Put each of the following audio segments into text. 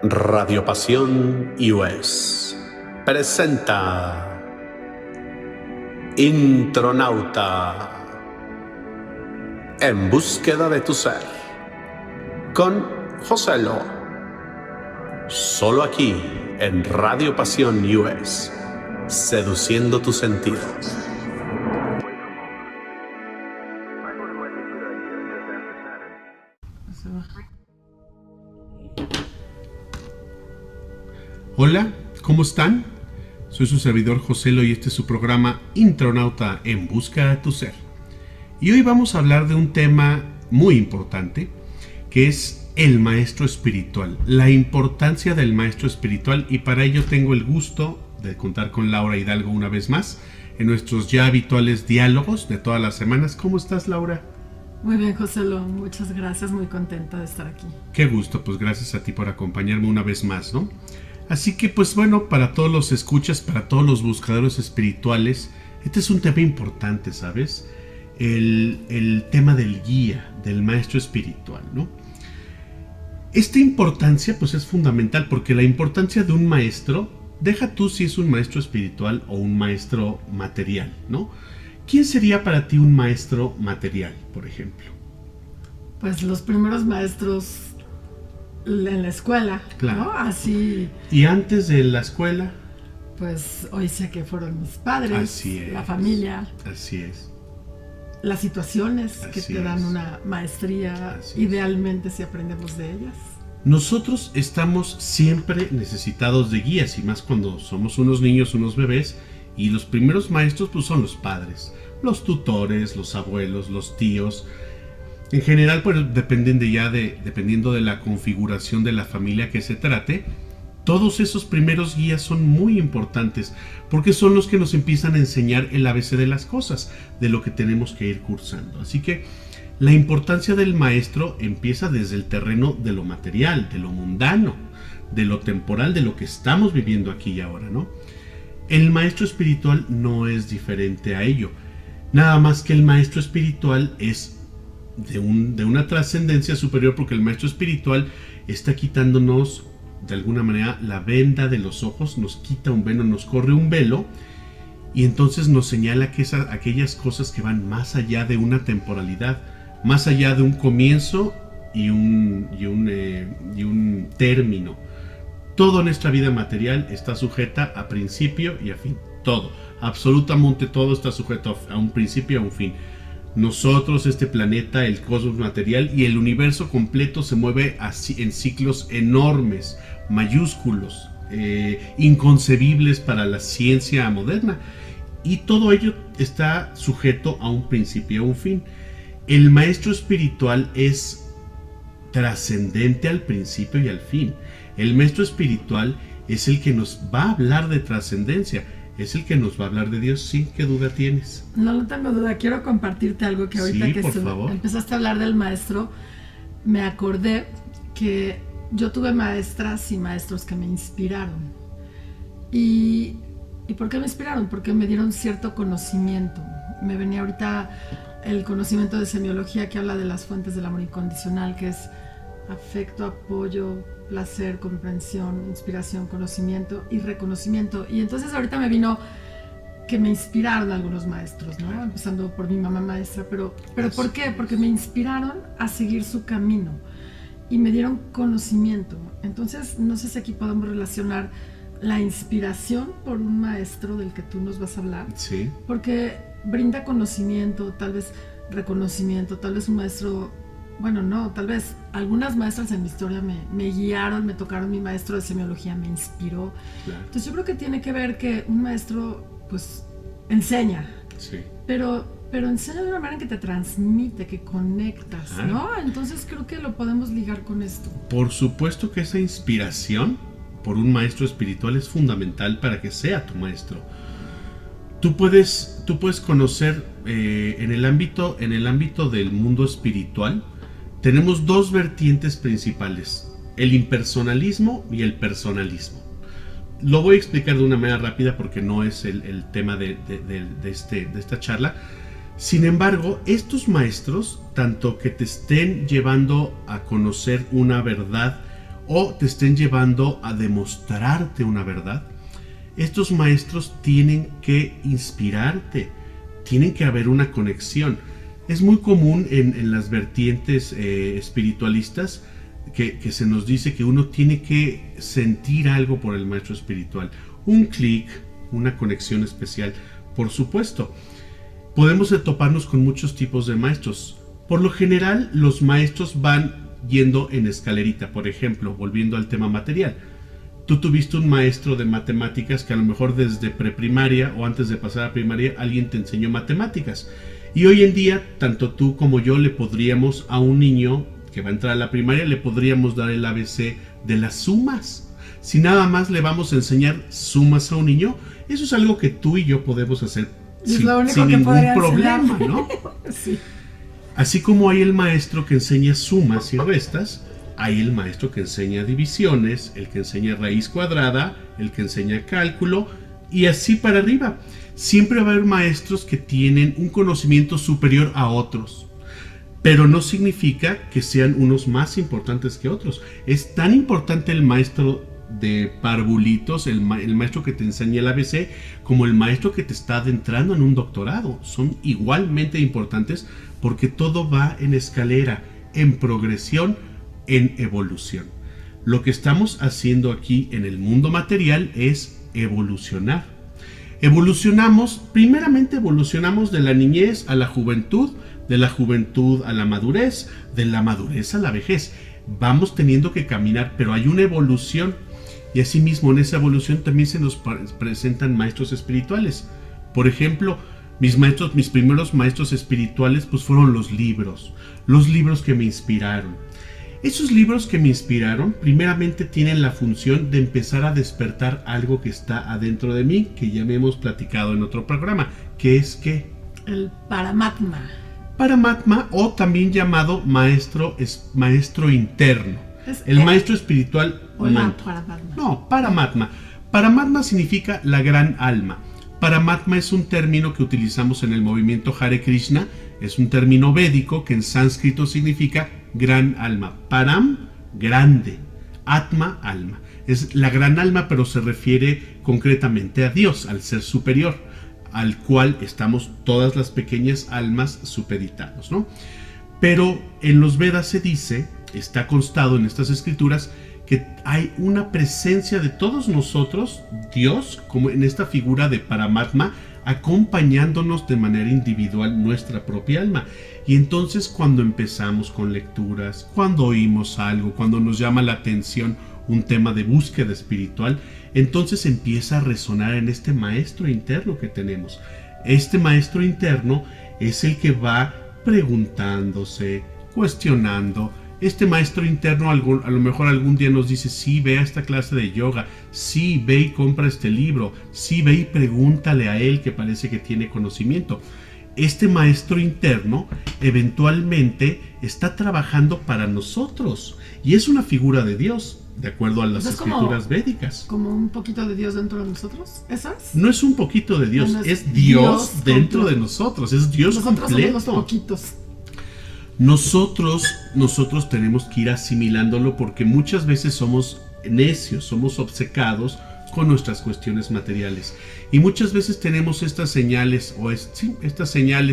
Radio Pasión US presenta Intronauta, en búsqueda de tu ser, con José Lo. Solo aquí en Radio Pasión US, seduciendo tus sentidos. Hola, ¿cómo están? Soy su servidor José Lo y este es su programa Intronauta, en busca de tu ser. Y hoy vamos a hablar de un tema muy importante, que es el maestro espiritual, la importancia del maestro espiritual, y para ello tengo el gusto de contar con Laura Hidalgo una vez más en nuestros ya habituales diálogos de todas las semanas. ¿Cómo estás, Laura? Muy bien, José Lo, muchas gracias, muy contenta de estar aquí. Qué gusto, pues gracias a ti por acompañarme una vez más, ¿no? Así que pues bueno, para todos los escuchas, para todos los buscadores espirituales, este es un tema importante, ¿sabes? El tema del guía, del maestro espiritual, ¿no? Esta importancia pues es fundamental, porque la importancia de un maestro, deja tú si es un maestro espiritual o un maestro material, ¿no? ¿Quién sería para ti un maestro material, por ejemplo? Pues los primeros maestros en la escuela, Claro. ¿no? Así, ¿Y antes de la escuela? pues hoy sé que fueron mis padres, Así es. la familia, Así es. las situaciones que Así te dan es. una maestría, Así es. idealmente si aprendemos de ellas. Nosotros estamos siempre necesitados de guías, y más cuando somos unos niños, unos bebés, y los primeros maestros pues son los padres, los tutores, los abuelos, los tíos. En general, pues dependiendo de la configuración de la familia que se trate, todos esos primeros guías son muy importantes, porque son los que nos empiezan a enseñar el ABC de las cosas, de lo que tenemos que ir cursando. Así que la importancia del maestro empieza desde el terreno de lo material, de lo mundano, de lo temporal, de lo que estamos viviendo aquí y ahora, ¿no? El maestro espiritual no es diferente a ello. Nada más que el maestro espiritual es de una trascendencia superior, porque el maestro espiritual está quitándonos de alguna manera la venda de los ojos, nos quita un velo, nos corre un velo, y entonces nos señala que aquellas cosas que van más allá de una temporalidad, más allá de un comienzo y un término. Toda nuestra vida material está sujeta a principio y a fin. Todo, absolutamente todo está sujeto a un principio y a un fin. Nosotros, este planeta, el cosmos material y el universo completo se mueve así en ciclos enormes, mayúsculos, inconcebibles para la ciencia moderna. Y todo ello está sujeto a un principio y a un fin. El maestro espiritual es trascendente al principio y al fin. El maestro espiritual es el que nos va a hablar de trascendencia. Es el que nos va a hablar de Dios, sí. ¿Qué duda tienes? No tengo duda, quiero compartirte algo que ahorita Sí, que por favor. empezaste a hablar del maestro, me acordé que yo tuve maestras y maestros que me inspiraron. ¿Y por qué me inspiraron? Porque me dieron cierto conocimiento. Me venía ahorita el conocimiento de semiología, que habla de las fuentes del amor incondicional, que es afecto, apoyo, placer, comprensión, inspiración, conocimiento y reconocimiento. Y entonces ahorita me vino que me inspiraron algunos maestros, ¿no? Empezando por mi mamá maestra, pero ¿por qué? Porque me inspiraron a seguir su camino y me dieron conocimiento. Entonces no sé si aquí podemos relacionar la inspiración por un maestro del que tú nos vas a hablar, Sí. porque brinda conocimiento, tal vez reconocimiento, tal vez un maestro. Bueno, no, tal vez algunas maestras en mi historia me guiaron, me tocaron. Mi maestro de semiología me inspiró. Claro. Entonces yo creo que tiene que ver que un maestro pues enseña, Sí. pero enseña de una manera en que te transmite, que conectas, Ajá. ¿no? Entonces creo que lo podemos ligar con esto. Por supuesto que esa inspiración por un maestro espiritual es fundamental para que sea tu maestro. Tú puedes conocer en el ámbito del mundo espiritual. Tenemos dos vertientes principales: el impersonalismo y el personalismo. Lo voy a explicar de una manera rápida porque no es el tema de esta charla. Sin embargo, estos maestros, tanto que te estén llevando a conocer una verdad o te estén llevando a demostrarte una verdad, estos maestros tienen que inspirarte, tienen que haber una conexión. Es muy común en las vertientes espiritualistas que se nos dice que uno tiene que sentir algo por el maestro espiritual, un clic, una conexión especial. Por supuesto, podemos toparnos con muchos tipos de maestros. Por lo general, los maestros van yendo en escalerita. Por ejemplo, volviendo al tema material, tú tuviste un maestro de matemáticas que a lo mejor desde preprimaria o antes de pasar a primaria alguien te enseñó matemáticas, y hoy en día tanto tú como yo le podríamos a un niño que va a entrar a la primaria, le podríamos dar el ABC de las sumas. Si nada más le vamos a enseñar sumas a un niño, eso es algo que tú y yo podemos hacer sin ningún problema, ¿no? Sí. Así como hay el maestro que enseña sumas y restas, hay el maestro que enseña divisiones, el que enseña raíz cuadrada, el que enseña cálculo, y así para arriba. Siempre va a haber maestros que tienen un conocimiento superior a otros, pero no significa que sean unos más importantes que otros. Es tan importante el maestro de parvulitos, el maestro que te enseña el ABC, como el maestro que te está adentrando en un doctorado. Son igualmente importantes porque todo va en escalera, en progresión, en evolución. Lo que estamos haciendo aquí en el mundo material es evolucionar. Primeramente evolucionamos de la niñez a la juventud, de la juventud a la madurez, de la madurez a la vejez. Vamos teniendo que caminar, pero hay una evolución. Y asimismo en esa evolución también se nos presentan maestros espirituales. Por ejemplo, mis primeros maestros espirituales pues fueron los libros que me inspiraron. Esos libros que me inspiraron primeramente tienen la función de empezar a despertar algo que está adentro de mí, que ya me hemos platicado en otro programa, que es ¿qué? El Paramatma. Paramatma, o también llamado maestro interno. El maestro espiritual manto. Paramatma. No, Paramatma. Paramatma significa la gran alma. Paramatma es un término que utilizamos en el movimiento Hare Krishna. Es un término védico que en sánscrito significa gran alma. Param, grande. Atma, alma. Es la gran alma, pero se refiere concretamente a Dios, al ser superior, al cual estamos todas las pequeñas almas supeditados, ¿no? Pero en los Vedas se dice, está constado en estas escrituras, que hay una presencia de todos nosotros, Dios, como en esta figura de Paramatma, acompañándonos de manera individual nuestra propia alma. Y entonces cuando empezamos con lecturas, cuando oímos algo, cuando nos llama la atención un tema de búsqueda espiritual, entonces empieza a resonar en este maestro interno que tenemos. Este maestro interno es el que va preguntándose, cuestionando. Este maestro interno a lo mejor algún día nos dice, sí, ve a esta clase de yoga, sí, ve y compra este libro, sí, ve y pregúntale a él que parece que tiene conocimiento. Este maestro interno eventualmente está trabajando para nosotros y es una figura de Dios, de acuerdo a las escrituras védicas. ¿Como un poquito de Dios dentro de nosotros? ¿Eso es? No es un poquito de Dios, es Dios dentro de nosotros, es Dios completo. Nosotros somos los poquitos. Nosotros tenemos que ir asimilándolo porque muchas veces somos necios, somos obcecados con nuestras cuestiones materiales. Y muchas veces tenemos estas señales,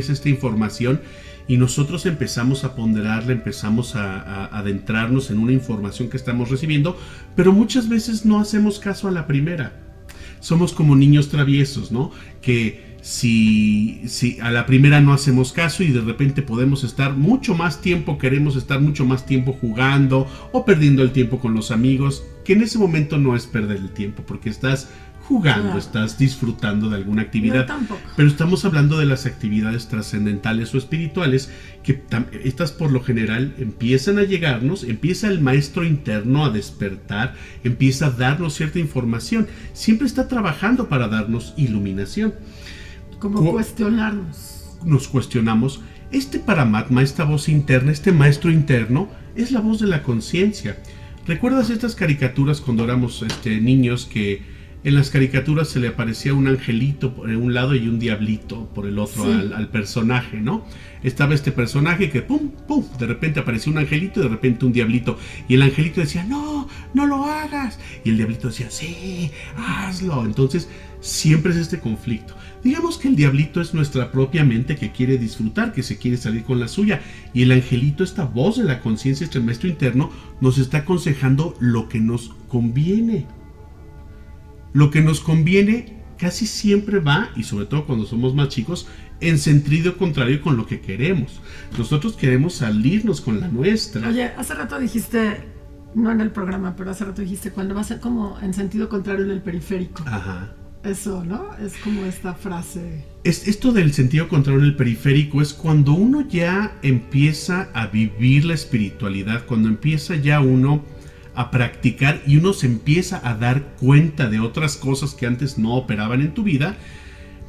esta información, y nosotros empezamos a ponderarla, empezamos a adentrarnos en una información que estamos recibiendo, pero muchas veces no hacemos caso a la primera. Somos como niños traviesos, ¿no? Que si a la primera no hacemos caso y de repente podemos estar mucho más tiempo, queremos estar mucho más tiempo jugando o perdiendo el tiempo con los amigos, que en ese momento no es perder el tiempo porque estás jugando, estás disfrutando de alguna actividad. Pero estamos hablando de las actividades trascendentales o espirituales que estas por lo general empiezan a llegarnos, empieza el maestro interno a despertar, empieza a darnos cierta información, siempre está trabajando para darnos iluminación. Como cuestionarnos. Nos cuestionamos. Este Paramatma, esta voz interna, este maestro interno, es la voz de la conciencia. ¿Recuerdas estas caricaturas cuando éramos niños que en las caricaturas se le aparecía un angelito por un lado y un diablito por el otro, sí, al personaje, ¿no? Estaba este personaje que pum, pum, de repente aparecía un angelito y de repente un diablito. Y el angelito decía, no, no lo hagas. Y el diablito decía, sí, hazlo. Entonces siempre es este conflicto. Digamos que el diablito es nuestra propia mente que quiere disfrutar, que se quiere salir con la suya. Y el angelito, esta voz de la conciencia, este maestro interno, nos está aconsejando lo que nos conviene. Lo que nos conviene casi siempre va, y sobre todo cuando somos más chicos, en sentido contrario con lo que queremos. Nosotros queremos salirnos con la nuestra. Oye, hace rato dijiste, no en el programa, pero hace rato dijiste, cuando va a ser como en sentido contrario en el periférico. Ajá. Eso, ¿no? Es como esta frase. Esto del sentido contrario en el periférico es cuando uno ya empieza a vivir la espiritualidad, cuando empieza ya uno a practicar y uno se empieza a dar cuenta de otras cosas que antes no operaban en tu vida.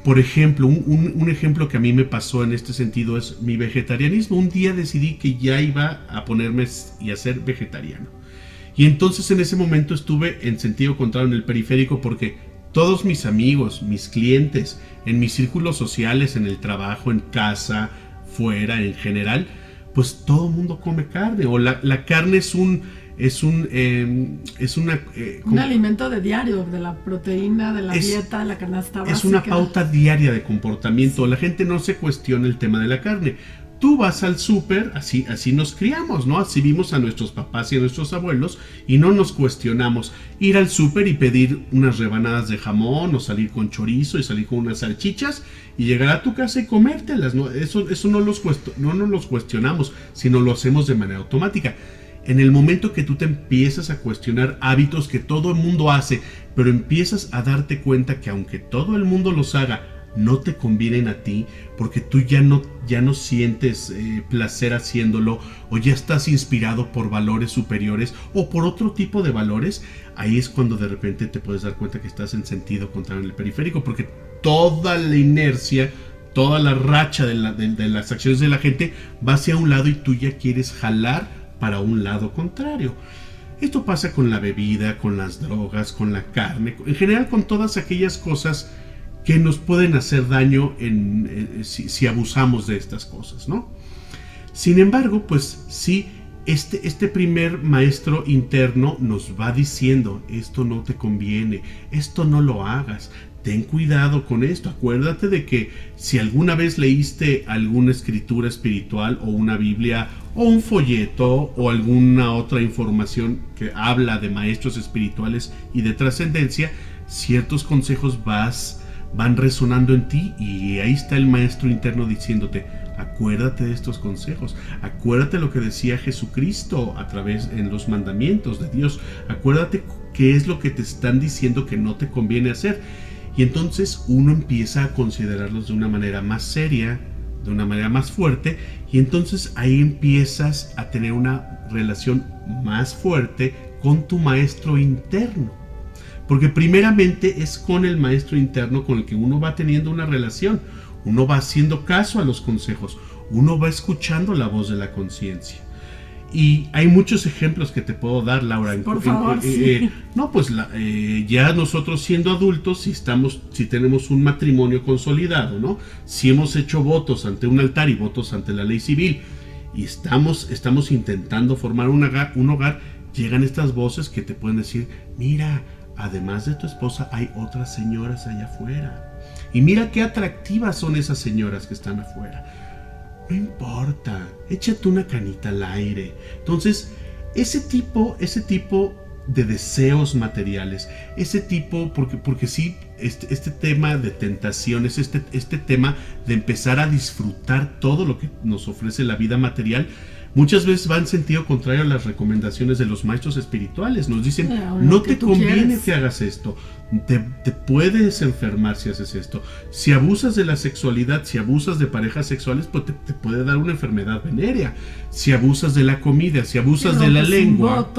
Por ejemplo, un ejemplo que a mí me pasó en este sentido es mi vegetarianismo. Un día decidí que ya iba a ponerme y a ser vegetariano. Y entonces en ese momento estuve en sentido contrario en el periférico porque todos mis amigos, mis clientes, en mis círculos sociales, en el trabajo, en casa, fuera, en general, pues todo el mundo come carne. O la carne es un alimento de diario, de la proteína, de la dieta, de la canasta básica. Es una pauta diaria de comportamiento. La gente no se cuestiona el tema de la carne. Tú vas al súper, así nos criamos, ¿no? Así vimos a nuestros papás y a nuestros abuelos y no nos cuestionamos ir al súper y pedir unas rebanadas de jamón o salir con chorizo y salir con unas salchichas y llegar a tu casa y comértelas, ¿no? Eso no nos los cuestionamos, sino lo hacemos de manera automática. En el momento que tú te empiezas a cuestionar hábitos que todo el mundo hace, pero empiezas a darte cuenta que aunque todo el mundo los haga, no te convienen a ti, porque tú ya no sientes placer haciéndolo, o ya estás inspirado por valores superiores o por otro tipo de valores, ahí es cuando de repente te puedes dar cuenta que estás en sentido contrario en el periférico, porque toda la inercia, toda la racha de las acciones de la gente va hacia un lado y tú ya quieres jalar para un lado contrario. Esto pasa con la bebida, con las drogas, con la carne, en general con todas aquellas cosas que nos pueden hacer daño si abusamos de estas cosas, ¿no? Sin embargo, pues sí, este primer maestro interno nos va diciendo, esto no te conviene, esto no lo hagas, ten cuidado con esto. Acuérdate de que si alguna vez leíste alguna escritura espiritual o una Biblia o un folleto o alguna otra información que habla de maestros espirituales y de trascendencia, ciertos consejos van resonando en ti y ahí está el maestro interno diciéndote, acuérdate de estos consejos, acuérdate lo que decía Jesucristo a través en los mandamientos de Dios, acuérdate qué es lo que te están diciendo que no te conviene hacer. Y entonces uno empieza a considerarlos de una manera más seria, de una manera más fuerte, y entonces ahí empiezas a tener una relación más fuerte con tu maestro interno. Porque primeramente es con el maestro interno con el que uno va teniendo una relación, uno va haciendo caso a los consejos, uno va escuchando la voz de la conciencia. Y hay muchos ejemplos que te puedo dar, Laura. Por favor, sí. No, pues ya nosotros siendo adultos, si tenemos un matrimonio consolidado, ¿no? Si hemos hecho votos ante un altar y votos ante la ley civil y estamos intentando formar un hogar, llegan estas voces que te pueden decir, mira, además de tu esposa hay otras señoras allá afuera. Y mira qué atractivas son esas señoras que están afuera. No importa, échate una canita al aire. Entonces, ese tipo de deseos materiales, ese tipo, porque sí, este tema de tentaciones, este tema de empezar a disfrutar todo lo que nos ofrece la vida material, muchas veces va en sentido contrario a las recomendaciones de los maestros espirituales. Nos dicen, no te conviene que hagas esto, te puedes enfermar si haces esto. Si abusas de la sexualidad, si abusas de parejas sexuales, pues te puede dar una enfermedad venérea. Si abusas de la comida, si abusas de la lengua,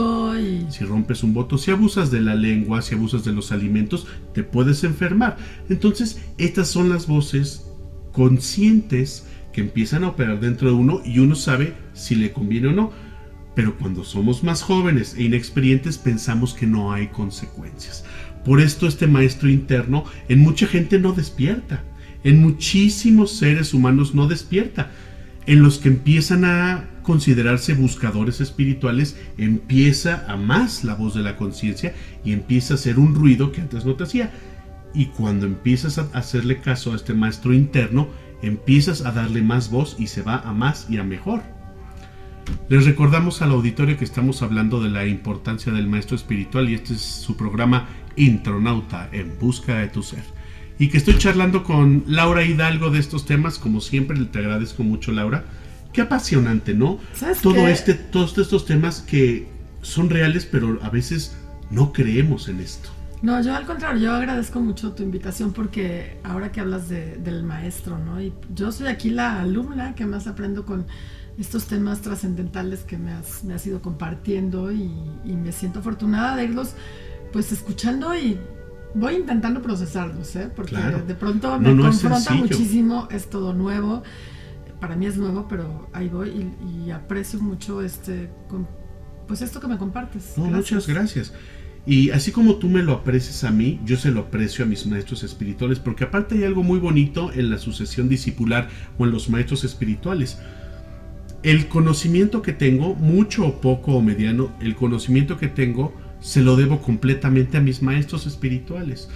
si rompes un voto, si abusas de la lengua, si abusas de los alimentos, te puedes enfermar. Entonces, estas son las voces conscientes que empiezan a operar dentro de uno y uno sabe si le conviene o no. Pero cuando somos más jóvenes e inexperientes pensamos que no hay consecuencias. Por esto este maestro interno en mucha gente no despierta, en muchísimos seres humanos no despierta. En los que empiezan a considerarse buscadores espirituales, empieza a más la voz de la conciencia y empieza a hacer un ruido que antes no te hacía. Y cuando empiezas a hacerle caso a este maestro interno, empiezas a darle más voz y se va a más y a mejor. Les recordamos al auditorio que estamos hablando de la importancia del maestro espiritual y este es su programa Intronauta, en busca de tu ser. Y que estoy charlando con Laura Hidalgo de estos temas, como siempre, te agradezco mucho, Laura. Qué apasionante, ¿no? Todos estos temas que son reales, pero a veces no creemos en esto. No, yo al contrario, yo agradezco mucho tu invitación porque ahora que hablas del maestro, ¿no? Y yo soy aquí la alumna que más aprendo con estos temas trascendentales que me has ido compartiendo y me siento afortunada de irlos pues escuchando y voy intentando procesarlos, porque claro, de pronto me confronta muchísimo, es todo nuevo, para mí es nuevo, pero ahí voy y aprecio mucho pues esto que me compartes. No, muchas gracias. Y así como tú me lo aprecias a mí, yo se lo aprecio a mis maestros espirituales, porque aparte hay algo muy bonito en la sucesión discipular o en los maestros espirituales. El conocimiento que tengo, mucho o poco o mediano, el conocimiento que tengo se lo debo completamente a mis maestros espirituales.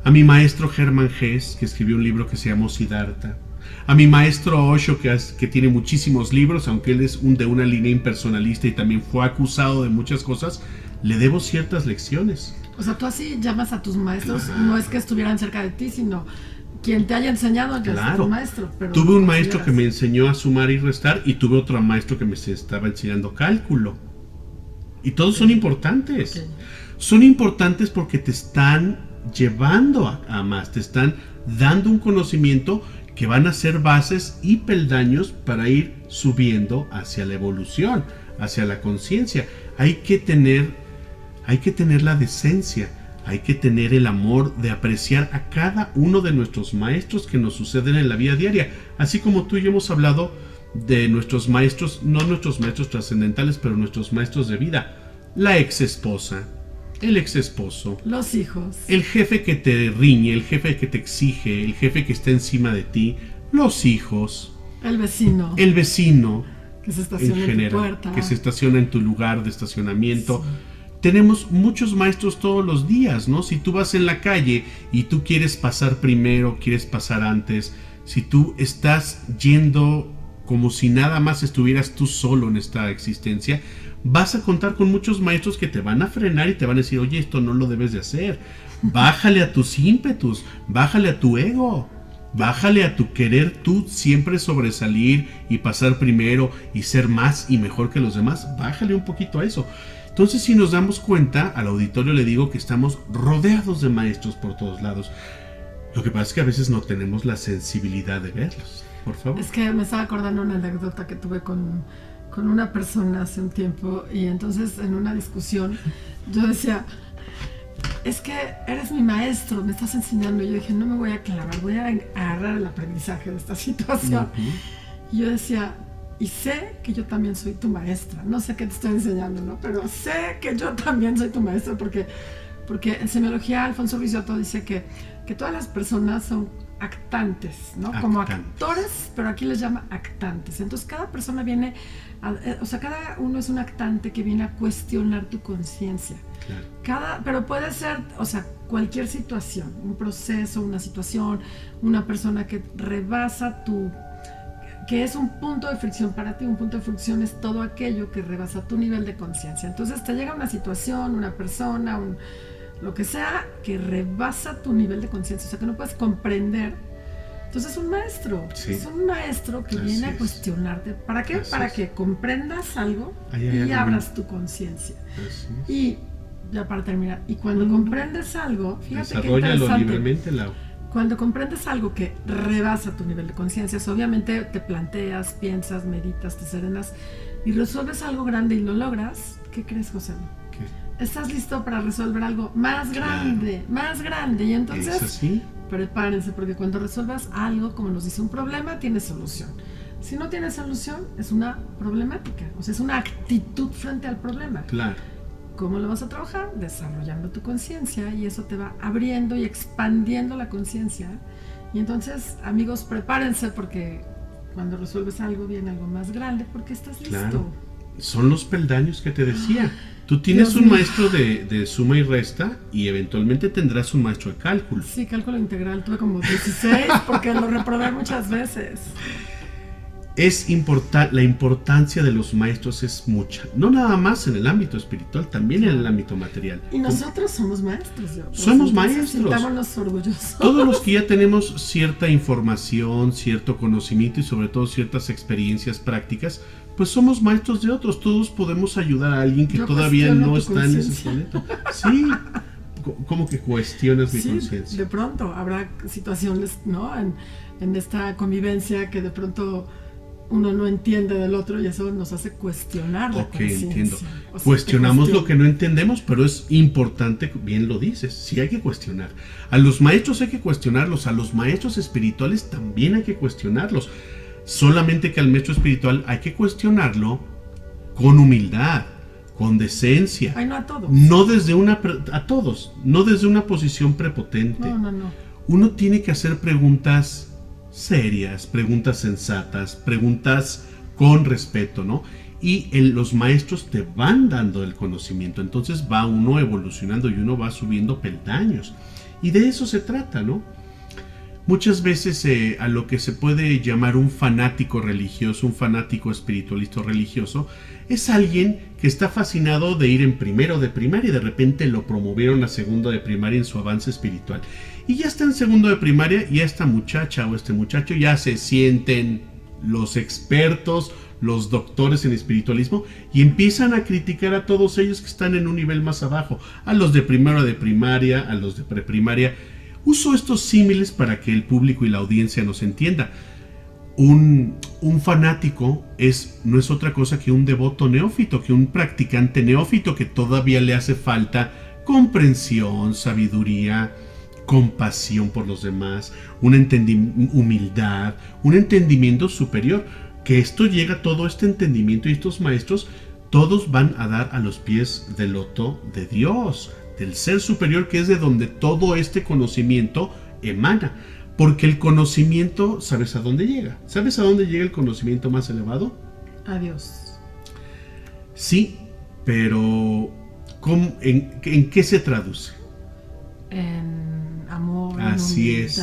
A mi maestro Germán Hesse, que escribió un libro que se llamó Siddhartha. A mi maestro Osho, que tiene muchísimos libros, aunque él es de una línea impersonalista y también fue acusado de muchas cosas, le debo ciertas lecciones. O sea, tú así llamas a tus maestros, claro. No es que estuvieran cerca de ti, sino quien te haya enseñado ya claro. Es tu maestro. Pero tuve un maestro que me enseñó a sumar y restar y tuve otro maestro que me estaba enseñando cálculo. Y todos son importantes. Okay. Son importantes porque te están llevando a más, te están dando un conocimiento que van a ser bases y peldaños para ir subiendo hacia la evolución, hacia la conciencia. Hay que tener la decencia, hay que tener el amor de apreciar a cada uno de nuestros maestros que nos suceden en la vida diaria. Así como tú y yo hemos hablado de nuestros maestros, no nuestros maestros trascendentales, pero nuestros maestros de vida. La ex esposa, el ex esposo, los hijos, el jefe que te riñe, el jefe que te exige, el jefe que está encima de ti, los hijos, el vecino, que se estaciona en tu puerta, que se estaciona en tu lugar de estacionamiento. Sí. Tenemos muchos maestros todos los días, ¿no? Si tú vas en la calle y tú quieres pasar primero, quieres pasar antes, si tú estás yendo como si nada más estuvieras tú solo en esta existencia, vas a contar con muchos maestros que te van a frenar y te van a decir, oye, esto no lo debes de hacer. Bájale a tus ímpetus, bájale a tu ego, bájale a tu querer tú siempre sobresalir y pasar primero y ser más y mejor que los demás. Bájale un poquito a eso. Entonces, si nos damos cuenta, al auditorio le digo que estamos rodeados de maestros por todos lados. Lo que pasa es que a veces no tenemos la sensibilidad de verlos. Por favor. Es que me estaba acordando una anécdota que tuve con una persona hace un tiempo y entonces en una discusión yo decía, es que eres mi maestro, me estás enseñando. Y yo dije, no me voy a clavar, voy a agarrar el aprendizaje de esta situación. Uh-huh. Y yo decía, y sé que yo también soy tu maestra, no sé qué te estoy enseñando, ¿no? Pero sé que yo también soy tu maestro porque en semiología Alfonso Risotto dice que todas las personas son actantes, ¿no? Como actores, pero aquí les llama actantes. Entonces cada persona viene, cada uno es un actante que viene a cuestionar tu conciencia. Claro. Pero puede ser, cualquier situación, un proceso, una situación, una persona que rebasa que es un punto de fricción para ti. Un punto de fricción es todo aquello que rebasa tu nivel de conciencia. Entonces te llega una situación, una persona, lo que sea que rebasa tu nivel de conciencia, que no puedes comprender. Entonces es un maestro, sí. Es un maestro que viene a cuestionarte. ¿Para qué? Para que comprendas algo y abras tu conciencia. Y ya para terminar, y cuando comprendes algo, fíjate que interesante, libremente, Lau. Cuando comprendes algo que rebasa tu nivel de conciencia, obviamente te planteas, piensas, meditas, te serenas y resuelves algo grande y lo logras. ¿Qué crees, José? Estás listo para resolver algo más grande, más grande. Y entonces, prepárense, porque cuando resuelvas algo, como nos dice un problema, tiene solución. Si no tiene solución, es una problemática. Es una actitud frente al problema. Claro. ¿Cómo lo vas a trabajar? Desarrollando tu conciencia, y eso te va abriendo y expandiendo la conciencia. Y entonces, amigos, prepárense, porque cuando resuelves algo viene algo más grande, porque estás listo. Claro. Son los peldaños que te decía. Tú tienes un maestro de suma y resta, y eventualmente tendrás un maestro de cálculo. Sí, cálculo integral. Tuve como 16 porque lo reprobé muchas veces. La importancia de los maestros es mucha. No nada más en el ámbito espiritual, también en el ámbito material. Y nosotros somos maestros. Somos maestros. Sintámonos orgullosos. Todos los que ya tenemos cierta información, cierto conocimiento y sobre todo ciertas experiencias prácticas, pues somos maestros de otros. Todos podemos ayudar a alguien que todavía no está en ese planeta. Sí. ¿Cómo que cuestionas mi conciencia? De pronto habrá situaciones, ¿no? En esta convivencia que de pronto uno no entiende del otro, y eso nos hace cuestionar la conciencia. Entiendo. O sea, cuestionamos lo que no entendemos, pero es importante, bien lo dices, sí hay que cuestionar. A los maestros hay que cuestionarlos, a los maestros espirituales también hay que cuestionarlos. Solamente que al maestro espiritual hay que cuestionarlo con humildad, con decencia. Ay, no a todos. A todos, no desde una posición prepotente. No. Uno tiene que hacer preguntas serias, preguntas sensatas, preguntas con respeto, ¿no? Y los maestros te van dando el conocimiento, entonces va uno evolucionando y uno va subiendo peldaños. Y de eso se trata, ¿no? Muchas veces a lo que se puede llamar un fanático religioso, un fanático espiritualista religioso, es alguien que está fascinado de ir en primero de primaria y de repente lo promovieron a segundo de primaria en su avance espiritual. Y ya está en segundo de primaria y esta muchacha o este muchacho ya se sienten los expertos, los doctores en espiritualismo, y empiezan a criticar a todos ellos que están en un nivel más abajo, a los de primero de primaria, a los de preprimaria. Uso estos símiles para que el público y la audiencia nos entienda. Un fanático no es otra cosa que un devoto neófito, que un practicante neófito que todavía le hace falta comprensión, sabiduría, compasión por los demás, humildad, un entendimiento superior. Que esto llega, todo este entendimiento, y estos maestros todos van a dar a los pies del loto de Dios, del ser superior, que es de donde todo este conocimiento emana. Porque el conocimiento, ¿sabes a dónde llega? ¿Sabes a dónde llega el conocimiento más elevado? A Dios. Sí, pero ¿en qué se traduce? En amor. Así en es,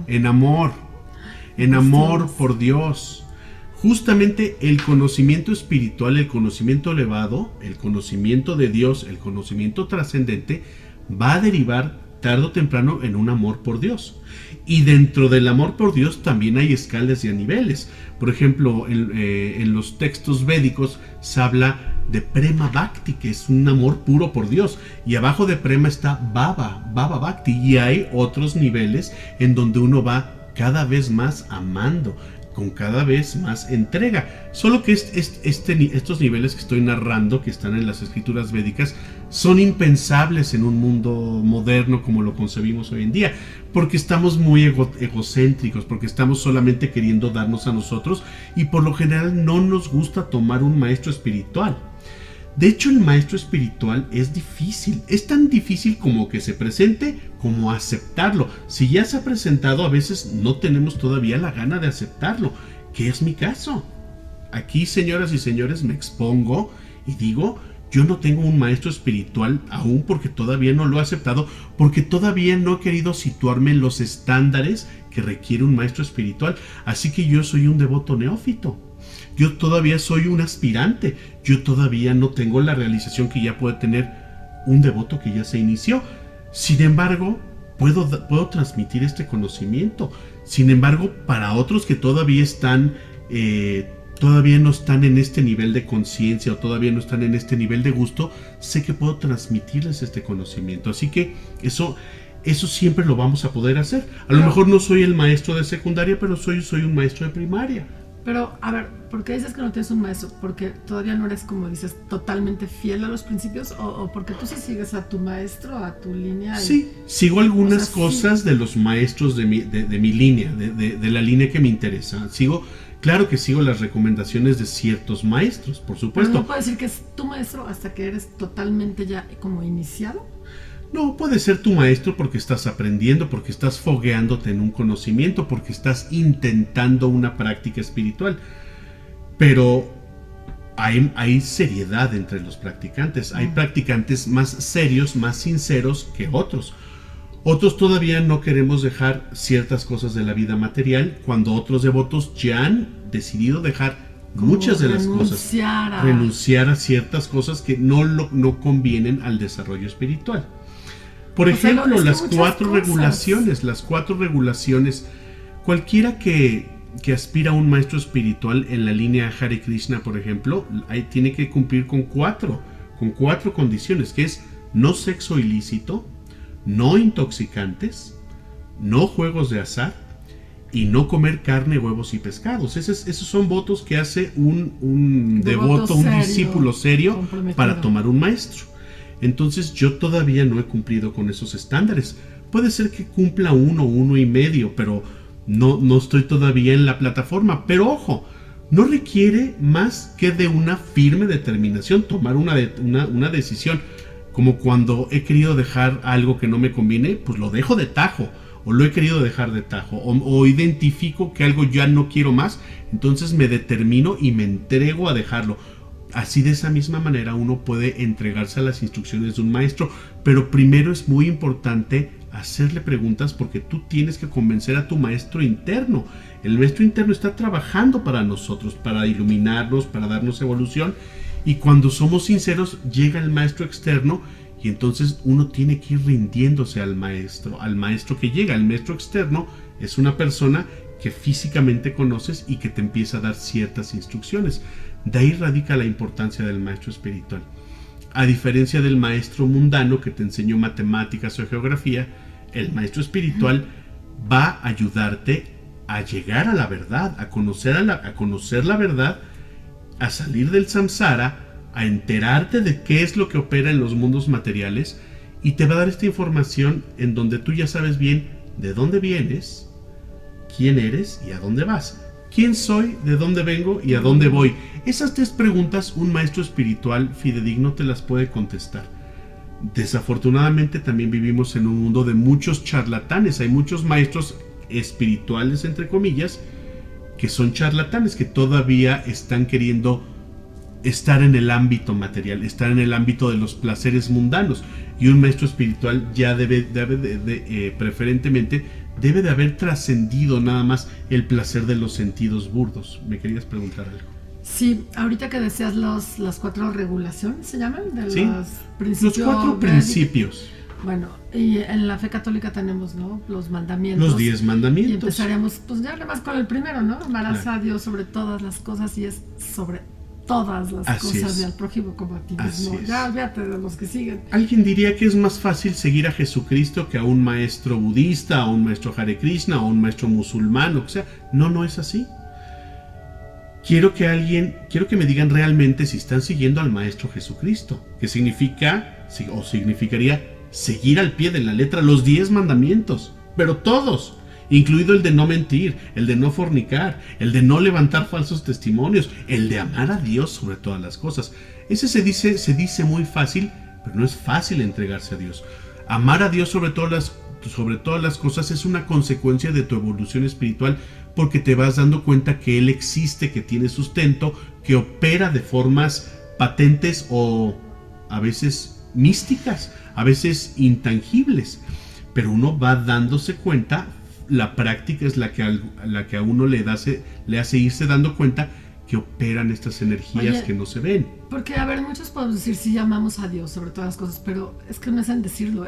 en amor por Dios. Justamente el conocimiento espiritual, el conocimiento elevado, el conocimiento de Dios, el conocimiento trascendente, va a derivar tarde o temprano en un amor por Dios. Y dentro del amor por Dios también hay escalas y niveles. Por ejemplo, en los textos védicos se habla de Prema Bhakti, que es un amor puro por Dios. Y abajo de Prema está Bhava Bhakti. Y hay otros niveles en donde uno va cada vez más amando, con cada vez más entrega. Solo que estos niveles que estoy narrando, que están en las escrituras védicas, son impensables en un mundo moderno como lo concebimos hoy en día, porque estamos muy egocéntricos, porque estamos solamente queriendo darnos a nosotros, y por lo general no nos gusta tomar un maestro espiritual. De hecho, el maestro espiritual es difícil, es tan difícil como que se presente, como aceptarlo. Si ya se ha presentado, a veces no tenemos todavía la gana de aceptarlo, que es mi caso. Aquí, señoras y señores, me expongo y digo, yo no tengo un maestro espiritual aún, porque todavía no lo he aceptado, porque todavía no he querido situarme en los estándares que requiere un maestro espiritual. Así que yo soy un devoto neófito. Yo todavía soy un aspirante. Yo todavía no tengo la realización que ya puede tener un devoto que ya se inició. Sin embargo, puedo transmitir este conocimiento. Sin embargo, para otros que todavía no están en este nivel de conciencia, o todavía no están en este nivel de gusto, sé que puedo transmitirles este conocimiento. Así que eso siempre lo vamos a poder hacer. A lo mejor no soy el maestro de secundaria, pero soy un maestro de primaria. Pero, a ver, ¿por qué dices que no tienes un maestro? ¿Porque todavía no eres, como dices, totalmente fiel a los principios? ¿O porque tú sí sigues a tu maestro, a tu línea? Sí, sigo algunas cosas de los maestros de mi línea, de la línea que me interesa. Claro que sigo las recomendaciones de ciertos maestros, por supuesto. Pero no puedo decir que es tu maestro hasta que eres totalmente ya como iniciado. No, puede ser tu maestro porque estás aprendiendo, porque estás fogueándote en un conocimiento, porque estás intentando una práctica espiritual. Pero hay seriedad entre los practicantes. Hay practicantes más serios, más sinceros que otros. Otros todavía no queremos dejar ciertas cosas de la vida material, cuando otros devotos ya han decidido dejar muchas de las cosas. Renunciar a ciertas cosas que no convienen al desarrollo espiritual. Por ejemplo, las cuatro regulaciones. Cualquiera que aspira a un maestro espiritual en la línea Hare Krishna, por ejemplo, tiene que cumplir con cuatro condiciones, que es no sexo ilícito, no intoxicantes, no juegos de azar y no comer carne, huevos y pescados. Esos son votos que hace un devoto, un discípulo serio para tomar un maestro. Entonces yo todavía no he cumplido con esos estándares. Puede ser que cumpla uno y medio, pero no estoy todavía en la plataforma. Pero ojo, no requiere más que de una firme determinación, tomar una decisión. Como cuando he querido dejar algo que no me conviene, pues lo dejo de tajo, o lo he querido dejar de tajo, o identifico que algo ya no quiero más, entonces me determino y me entrego a dejarlo. Así, de esa misma manera, uno puede entregarse a las instrucciones de un maestro, pero primero es muy importante hacerle preguntas, porque tú tienes que convencer a tu maestro interno. El maestro interno está trabajando para nosotros, para iluminarnos, para darnos evolución. Y cuando somos sinceros, llega el maestro externo y entonces uno tiene que ir rindiéndose al maestro que llega. El maestro externo es una persona que físicamente conoces y que te empieza a dar ciertas instrucciones. De ahí radica la importancia del maestro espiritual. A diferencia del maestro mundano que te enseñó matemáticas o geografía, el maestro espiritual va a ayudarte a llegar a la verdad, a conocer la verdad, a salir del samsara, a enterarte de qué es lo que opera en los mundos materiales, y te va a dar esta información en donde tú ya sabes bien de dónde vienes, quién eres y a dónde vas. ¿Quién soy? ¿De dónde vengo? ¿Y a dónde voy? Esas 3 preguntas un maestro espiritual fidedigno te las puede contestar. Desafortunadamente también vivimos en un mundo de muchos charlatanes. Hay muchos maestros espirituales, entre comillas, que son charlatanes, que todavía están queriendo estar en el ámbito material, estar en el ámbito de los placeres mundanos. Y un maestro espiritual ya preferentemente debe de haber trascendido nada más el placer de los sentidos burdos. ¿Me querías preguntar algo? Sí, ahorita que decías las 4 regulaciones, ¿se llaman? Sí, los 4 principios. Bueno, y en la fe católica tenemos, ¿no?, los mandamientos. Los 10 mandamientos. Y empezaremos, pues ya nada más con el primero, ¿no? Amarás a Dios sobre todas las cosas, y es sobre todas las cosas, y al prójimo como a ti mismo. Ya olvídate de los que siguen. Alguien diría que es más fácil seguir a Jesucristo que a un maestro budista, a un maestro Hare Krishna, a un maestro musulmán, o sea, no es así. Quiero que me digan realmente si están siguiendo al maestro Jesucristo, que significaría seguir al pie de la letra los 10 mandamientos, pero todos, incluido el de no mentir, el de no fornicar, el de no levantar falsos testimonios, el de amar a Dios sobre todas las cosas. Ese se dice muy fácil, pero no es fácil entregarse a Dios. Amar a Dios sobre todas las cosas es una consecuencia de tu evolución espiritual, porque te vas dando cuenta que Él existe, que tiene sustento, que opera de formas patentes o a veces místicas, a veces intangibles. Pero uno va dándose cuenta, la práctica es la que a uno le hace irse dando cuenta que operan estas energías que no se ven. Porque, a ver, muchos podemos decir sí amamos a Dios sobre todas las cosas, pero es que no es en decirlo,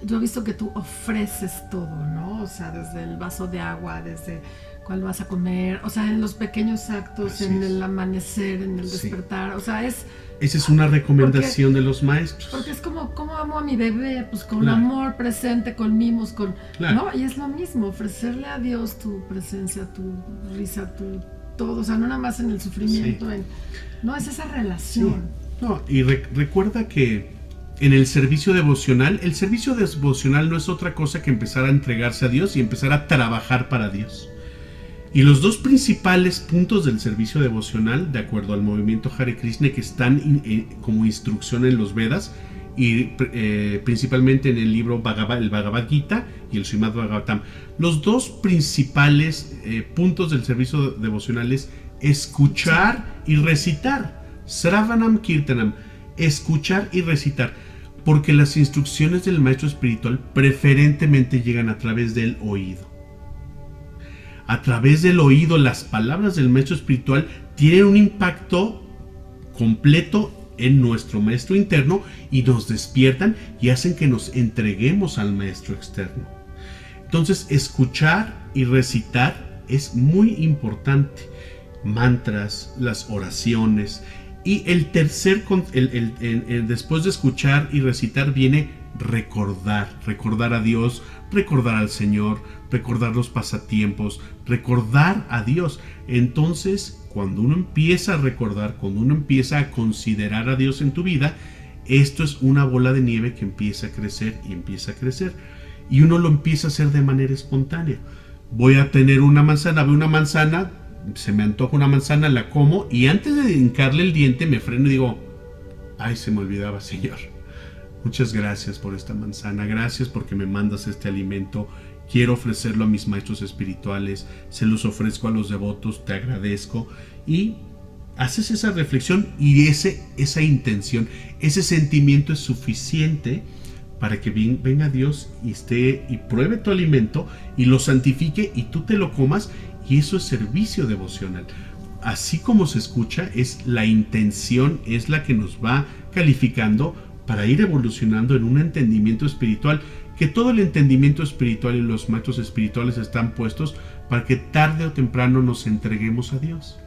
yo he visto que tú ofreces todo, ¿no? O sea, desde el vaso de agua, desde cuál vas a comer, o sea, en los pequeños actos, el amanecer, en el despertar, o sea, esa es una recomendación de los maestros. Porque es como amo a mi bebé, pues con amor presente, con mimos, ¿no? Y es lo mismo, ofrecerle a Dios tu presencia, tu risa, tu todo, o sea, no nada más en el sufrimiento, no, es esa relación. Sí. No, y recuerda que en el servicio devocional no es otra cosa que empezar a entregarse a Dios y empezar a trabajar para Dios. Y los dos principales puntos del servicio devocional, de acuerdo al movimiento Hare Krishna, que están como instrucción en los Vedas, y principalmente en el libro el Bhagavad Gita y el Srimad Bhagavatam. Los dos principales puntos del servicio devocional es escuchar y recitar. Sravanam Kirtanam, escuchar y recitar, porque las instrucciones del maestro espiritual preferentemente llegan a través del oído. A través del oído, las palabras del maestro espiritual tienen un impacto completo en nuestro maestro interno y nos despiertan y hacen que nos entreguemos al maestro externo. Entonces, escuchar y recitar es muy importante. Mantras, las oraciones. Y el tercer, después de escuchar y recitar, viene recordar a Dios, recordar al Señor, recordar los pasatiempos, recordar a Dios. Entonces, cuando uno empieza a recordar, cuando uno empieza a considerar a Dios en tu vida, esto es una bola de nieve que empieza a crecer y empieza a crecer. Y uno lo empieza a hacer de manera espontánea. Voy a tener una manzana, veo una manzana, se me antoja una manzana, la como, y antes de hincarle el diente me freno y digo, ay, se me olvidaba, Señor. Muchas gracias por esta manzana, gracias porque me mandas este alimento. Quiero ofrecerlo a mis maestros espirituales, se los ofrezco a los devotos, te agradezco. Y haces esa reflexión y esa intención, ese sentimiento es suficiente para que venga Dios y pruebe tu alimento y lo santifique y tú te lo comas, y eso es servicio devocional. Así como se escucha, es la intención, es la que nos va calificando para ir evolucionando en un entendimiento espiritual, que todo el entendimiento espiritual y los maestros espirituales están puestos para que tarde o temprano nos entreguemos a Dios.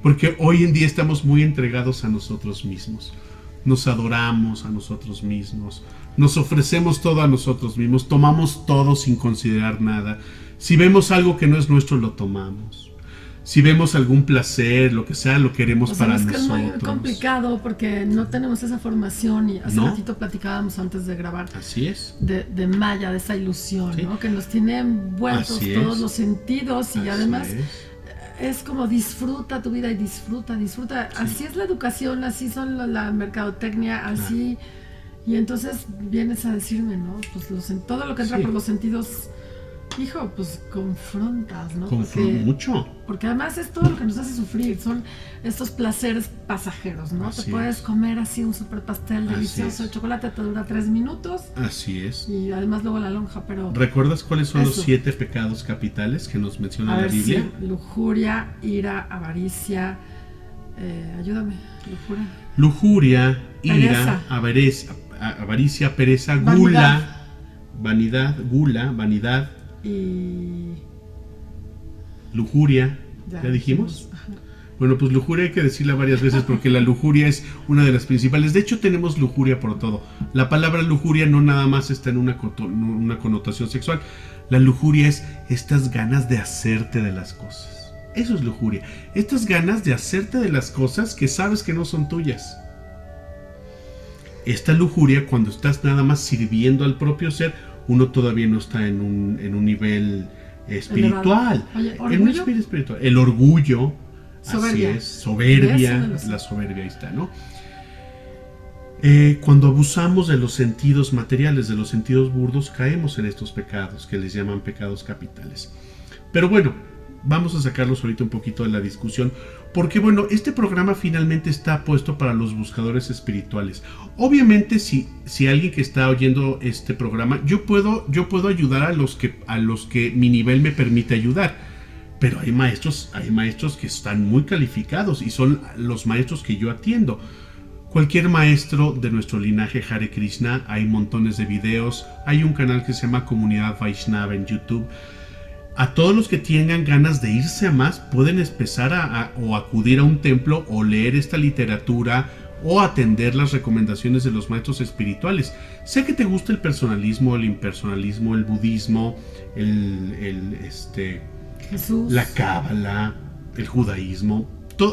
Porque hoy en día estamos muy entregados a nosotros mismos. Nos adoramos a nosotros mismos, nos ofrecemos todo a nosotros mismos, tomamos todo sin considerar nada. Si vemos algo que no es nuestro, lo tomamos. Si vemos algún placer, lo que sea, lo queremos para nosotros. Es muy complicado porque no tenemos esa formación, y hace ratito platicábamos antes de grabar. Así es. De Maya, de esa ilusión, ¿sí? ¿No? Que nos tiene envueltos todos los sentidos, y así además es como disfruta tu vida y disfruta. Sí. Así es la educación, así son la mercadotecnia, así. Y entonces vienes a decirme, ¿no? Pues todo lo que entra por los sentidos, hijo, pues confrontas, ¿no? Mucho. Porque además es todo lo que nos hace sufrir, son estos placeres pasajeros, ¿no? Te puedes comer así un super pastel delicioso de chocolate, te dura 3 minutos. Así es. Y además luego la lonja, pero... ¿Recuerdas cuáles son los 7 pecados capitales que nos menciona la Biblia? Sí. Lujuria, ira, avaricia, ayúdame, lujuria, ira, avaricia, pereza, vanidad, y lujuria, ¿ya dijimos? Bueno, pues lujuria hay que decirla varias veces porque la lujuria es una de las principales. De hecho, tenemos lujuria por todo. La palabra lujuria no nada más está en una connotación sexual. La lujuria es estas ganas de hacerte de las cosas. Eso es lujuria. Estas ganas de hacerte de las cosas que sabes que no son tuyas. Esta lujuria, cuando estás nada más sirviendo al propio ser, uno todavía no está en un nivel espiritual. En un nivel espiritual. El orgullo, soberbia. Así es, soberbia, la soberbia, ahí está, ¿no? Cuando abusamos de los sentidos materiales, de los sentidos burdos, caemos en estos pecados que les llaman pecados capitales. Pero bueno, vamos a sacarlos ahorita un poquito de la discusión, porque bueno, este programa finalmente está puesto para los buscadores espirituales. Obviamente, si alguien que está oyendo este programa, yo puedo ayudar a los que mi nivel me permite ayudar. Pero hay maestros que están muy calificados y son los maestros que yo atiendo. Cualquier maestro de nuestro linaje Hare Krishna, hay montones de videos, hay un canal que se llama Comunidad Vaishnava en YouTube. A todos los que tengan ganas de irse a más, pueden empezar o acudir a un templo o leer esta literatura o atender las recomendaciones de los maestros espirituales. Sé que te gusta el personalismo, el impersonalismo, el budismo, Jesús, la cábala, el judaísmo.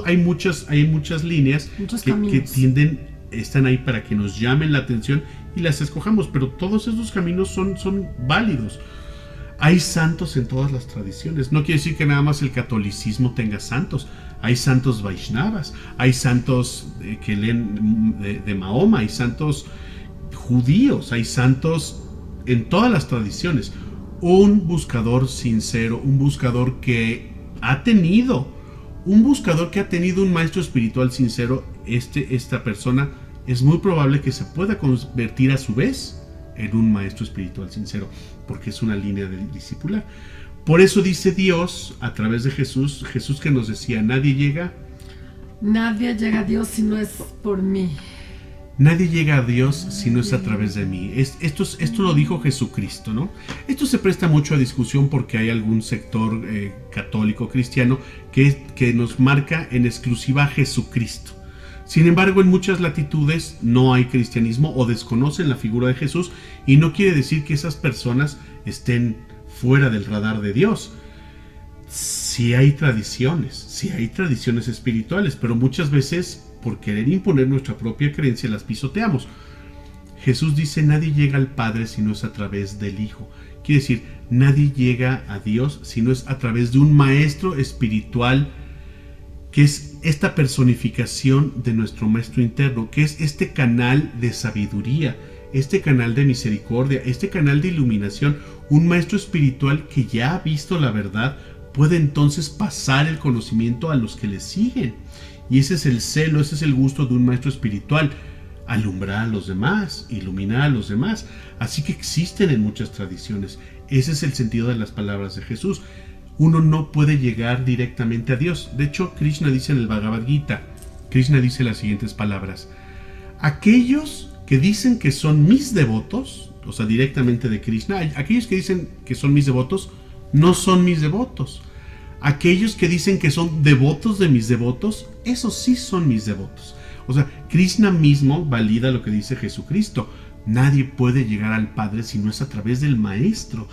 Hay muchas líneas que están ahí para que nos llamen la atención y las escojamos, pero todos esos caminos son válidos. Hay santos en todas las tradiciones. No quiere decir que nada más el catolicismo tenga santos. Hay santos Vaishnavas, hay santos que leen de Mahoma, hay santos judíos, hay santos en todas las tradiciones. Un buscador sincero, un buscador que ha tenido un maestro espiritual sincero, esta persona es muy probable que se pueda convertir a su vez en un maestro espiritual sincero, porque es una línea de discipular. Por eso dice Dios a través de Jesús que nos decía, nadie llega a Dios si no es por mí. Nadie llega a Dios si no es a través de mí. Esto lo dijo Jesucristo, ¿no? Esto se presta mucho a discusión porque hay algún sector católico cristiano que nos marca en exclusiva a Jesucristo. Sin embargo, en muchas latitudes no hay cristianismo o desconocen la figura de Jesús, y no quiere decir que esas personas estén fuera del radar de Dios. Sí hay tradiciones espirituales, pero muchas veces por querer imponer nuestra propia creencia las pisoteamos. Jesús dice, nadie llega al Padre si no es a través del Hijo. Quiere decir, nadie llega a Dios si no es a través de un maestro espiritual, que es esta personificación de nuestro maestro interno, que es este canal de sabiduría, este canal de misericordia, este canal de iluminación. Un maestro espiritual que ya ha visto la verdad puede entonces pasar el conocimiento a los que le siguen. Y ese es el celo, ese es el gusto de un maestro espiritual, alumbrar a los demás, iluminar a los demás. Así que existen en muchas tradiciones. Ese es el sentido de las palabras de Jesús. Uno no puede llegar directamente a Dios. De hecho, Krishna dice en el Bhagavad Gita, Krishna dice las siguientes palabras: aquellos que dicen que son mis devotos, o sea, directamente de Krishna, aquellos que dicen que son mis devotos, no son mis devotos. Aquellos que dicen que son devotos de mis devotos, esos sí son mis devotos. O sea, Krishna mismo valida lo que dice Jesucristo. Nadie puede llegar al Padre si no es a través del maestro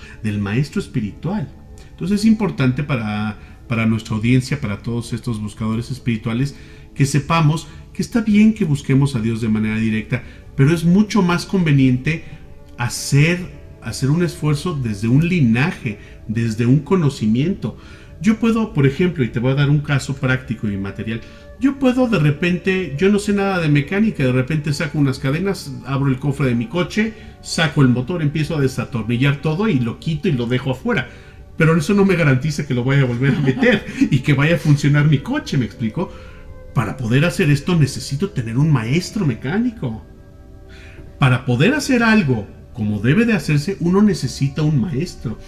espiritual. Entonces es importante para nuestra audiencia, para todos estos buscadores espirituales, que sepamos que está bien que busquemos a Dios de manera directa, pero es mucho más conveniente hacer un esfuerzo desde un linaje, desde un conocimiento. Yo puedo, por ejemplo, y te voy a dar un caso práctico y material, yo puedo de repente, yo no sé nada de mecánica, de repente saco unas cadenas, abro el cofre de mi coche, saco el motor, empiezo a desatornillar todo y lo quito y lo dejo afuera. Pero eso no me garantiza que lo vaya a volver a meter y que vaya a funcionar mi coche, ¿me explico? Para poder hacer esto necesito tener un maestro mecánico. Para poder hacer algo como debe de hacerse, uno necesita un maestro.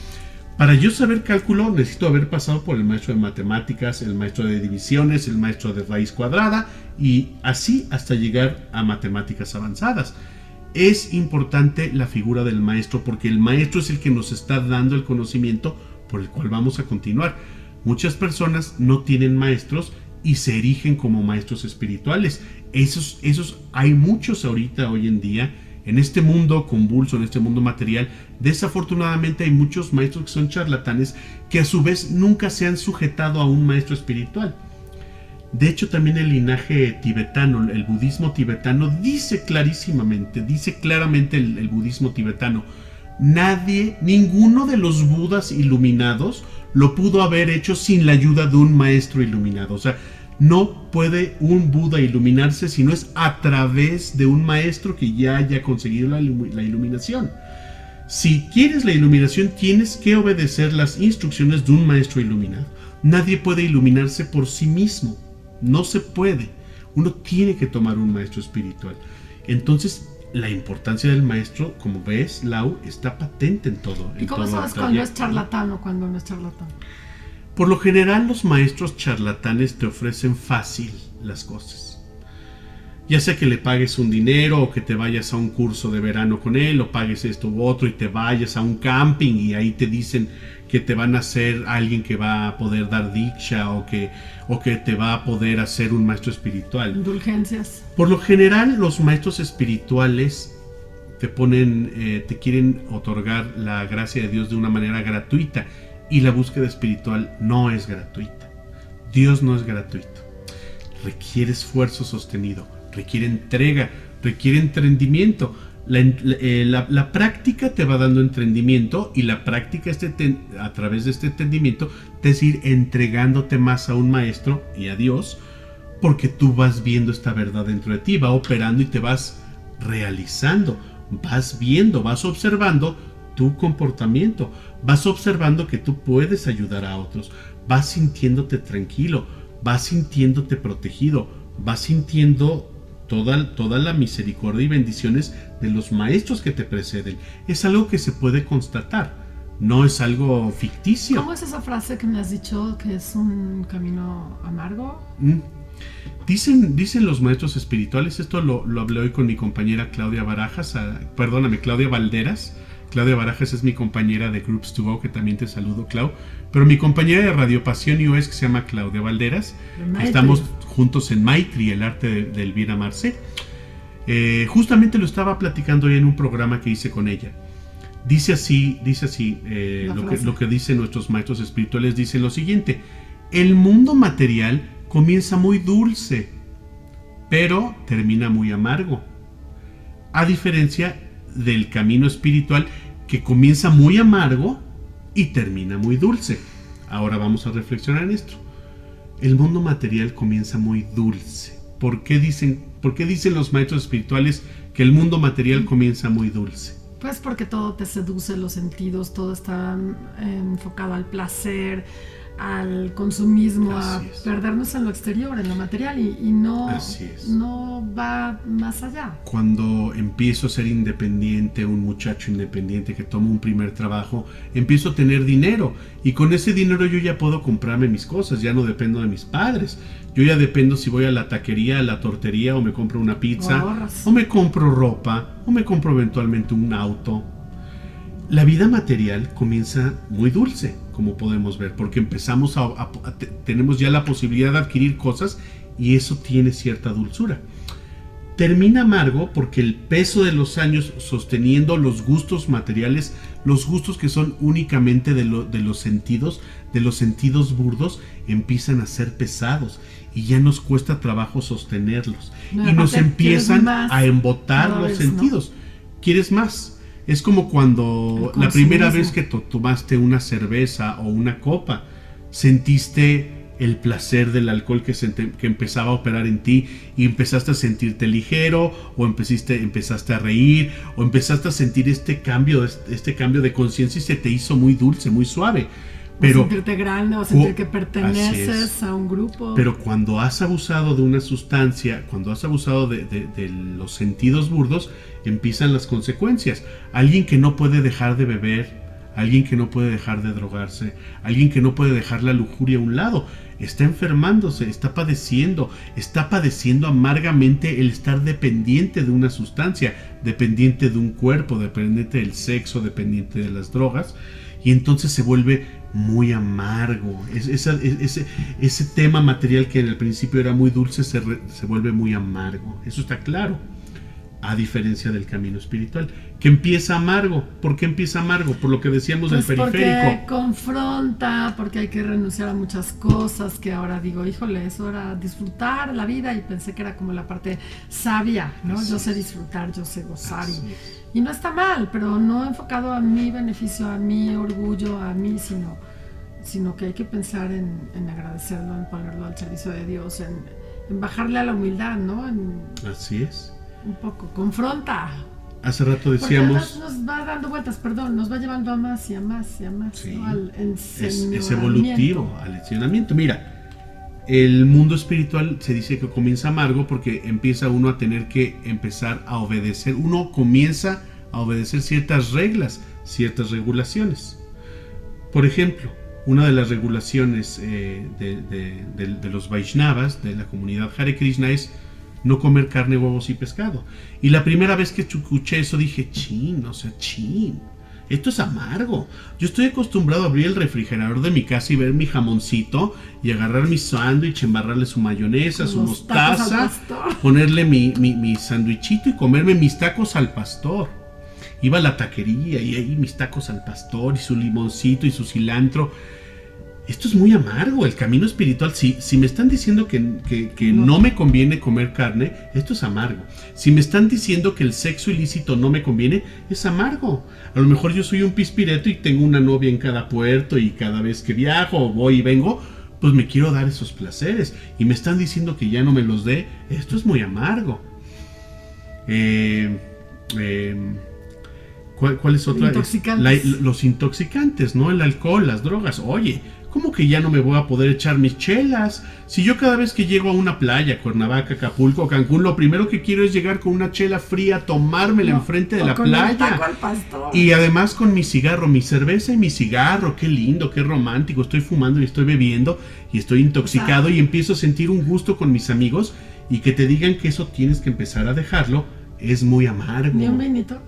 Para yo saber cálculo, necesito haber pasado por el maestro de matemáticas, el maestro de divisiones, el maestro de raíz cuadrada, y así hasta llegar a matemáticas avanzadas. Es importante la figura del maestro, porque el maestro es el que nos está dando el conocimiento por el cual vamos a continuar. Muchas personas no tienen maestros y se erigen como maestros espirituales. Esos hay muchos ahorita, hoy en día, en este mundo convulso, en este mundo material. Desafortunadamente hay muchos maestros que son charlatanes, que a su vez nunca se han sujetado a un maestro espiritual. De hecho, también el linaje tibetano, el budismo tibetano, dice claramente el budismo tibetano: ninguno de los budas iluminados lo pudo haber hecho sin la ayuda de un maestro iluminado. O sea, no puede un Buda iluminarse si no es a través de un maestro que ya haya conseguido la iluminación. Si quieres la iluminación, tienes que obedecer las instrucciones de un maestro iluminado. Nadie puede iluminarse por sí mismo. No se puede. Uno tiene que tomar un maestro espiritual. Entonces, la importancia del maestro, como ves, Lau, está patente en todo. ¿Y cómo sabes cuándo es charlatán o cuándo no es charlatán? Por lo general, los maestros charlatanes te ofrecen fácil las cosas. Ya sea que le pagues un dinero, o que te vayas a un curso de verano con él, o pagues esto u otro y te vayas a un camping y ahí te dicen que te van a hacer alguien que va a poder dar diksha, o que te va a poder hacer un maestro espiritual. Indulgencias. Por lo general, los maestros espirituales te quieren otorgar la gracia de Dios de una manera gratuita, y la búsqueda espiritual no es gratuita. Dios no es gratuito. Requiere esfuerzo sostenido, requiere entrega, requiere entendimiento. La práctica te va dando entendimiento y la práctica a través de este entendimiento te es ir entregándote más a un maestro y a Dios, porque tú vas viendo esta verdad dentro de ti, va operando y te vas realizando, vas viendo, vas observando tu comportamiento, vas observando que tú puedes ayudar a otros, vas sintiéndote tranquilo, vas sintiéndote protegido, vas sintiendo toda la misericordia y bendiciones de los maestros que te preceden. Es algo que se puede constatar, no es algo ficticio. ¿Cómo es esa frase que me has dicho que es un camino amargo? Dicen los maestros espirituales, esto lo hablé hoy con mi compañera Claudia Valderas. Claudia Barajas es mi compañera de Groups to Go, que también te saludo, Clau. Pero mi compañera de Radio Pasión US, que se llama Claudia Valderas, estamos juntos en Maitri, el arte del bien amarse. Justamente lo estaba platicando hoy en un programa que hice con ella. Dice así lo que dicen nuestros maestros espirituales, dicen lo siguiente: el mundo material comienza muy dulce, pero termina muy amargo. A diferencia del camino espiritual, que comienza muy amargo y termina muy dulce. Ahora vamos a reflexionar en esto. El mundo material comienza muy dulce. ¿Por qué dicen los maestros espirituales que el mundo material comienza muy dulce? Pues porque todo te seduce los sentidos, todo está enfocado al placer, al consumismo, a perdernos en lo exterior, en lo material, y no va más allá. Cuando empiezo a ser independiente, un muchacho independiente que toma un primer trabajo, empiezo a tener dinero, y con ese dinero yo ya puedo comprarme mis cosas, ya no dependo de mis padres. Yo ya dependo si voy a la taquería, a la tortería, o me compro una pizza, o me compro ropa, o me compro eventualmente un auto. La vida material comienza muy dulce, como podemos ver, porque empezamos tenemos ya la posibilidad de adquirir cosas, y eso tiene cierta dulzura. Termina amargo porque el peso de los años sosteniendo los gustos materiales, los gustos que son únicamente de los sentidos burdos, empiezan a ser pesados y ya nos cuesta trabajo sostenerlos, y nos empiezan a embotar los sentidos. ¿No? ¿Quieres más? Es como cuando la primera vez que tomaste una cerveza o una copa, sentiste el placer del alcohol que empezaba a operar en ti, y empezaste a sentirte ligero, o empezaste a reír, o empezaste a sentir este cambio de conciencia, y se te hizo muy dulce, muy suave. Pero, o sentirte grande, o sentir que perteneces a un grupo. Pero cuando has abusado de una sustancia, cuando has abusado de los sentidos burdos, empiezan las consecuencias. Alguien que no puede dejar de beber, alguien que no puede dejar de drogarse, alguien que no puede dejar la lujuria a un lado, está enfermándose, está padeciendo amargamente el estar dependiente de una sustancia, dependiente de un cuerpo, dependiente del sexo, dependiente de las drogas, y entonces se vuelve muy amargo. Ese tema material que en el principio era muy dulce se vuelve muy amargo. Eso está claro. A diferencia del camino espiritual, que empieza amargo. ¿Por qué empieza amargo? Por lo que decíamos del periférico. Porque confronta, porque hay que renunciar a muchas cosas que ahora digo, híjole, eso era disfrutar la vida, y pensé que era como la parte sabia, ¿no? Yo sé disfrutar, yo sé gozar, y no está mal, pero no enfocado a mi beneficio, a mi orgullo, a mí, sino que hay que pensar en agradecerlo, en ponerlo al servicio de Dios, en bajarle a la humildad, ¿no? Así es. Un poco, confronta. Hace rato decíamos... Nos va dando vueltas, nos va llevando a más y a más y a más, sí, ¿no? Al es evolutivo, al leccionamiento. Mira, el mundo espiritual se dice que comienza amargo porque empieza uno a tener que empezar a obedecer. Uno comienza a obedecer ciertas reglas, ciertas regulaciones. Por ejemplo, una de las regulaciones de los Vaishnavas, de la comunidad Hare Krishna, es no comer carne, huevos y pescado. Y la primera vez que escuché eso dije, esto es amargo. Yo estoy acostumbrado a abrir el refrigerador de mi casa y ver mi jamoncito, y agarrar mi sándwich, embarrarle su mayonesa, su mostaza, ponerle mi sándwichito y comerme mis tacos al pastor. Iba a la taquería y ahí mis tacos al pastor y su limoncito y su cilantro. esto es muy amargo, el camino espiritual. Si me están diciendo que no me conviene comer carne, esto es amargo. Si me están diciendo que el sexo ilícito no me conviene, es amargo. A lo mejor yo soy un pispireto y tengo una novia en cada puerto y cada vez que viajo, voy y vengo, pues me quiero dar esos placeres. Y me están diciendo que ya no me los dé, esto es muy amargo. ¿Cuál es otra? Los intoxicantes, ¿no? El alcohol, las drogas. Oye, ¿cómo que ya no me voy a poder echar mis chelas? Si yo cada vez que llego a una playa, Cuernavaca, Acapulco, Cancún, lo primero que quiero es llegar con una chela fría, tomármela enfrente de la playa. Y además con mi cigarro, mi cerveza y mi cigarro. Qué lindo, qué romántico. Estoy fumando y estoy bebiendo y estoy intoxicado, y empiezo a sentir un gusto con mis amigos, y que te digan que eso tienes que empezar a dejarlo, es muy amargo. ¿Ni un vinito?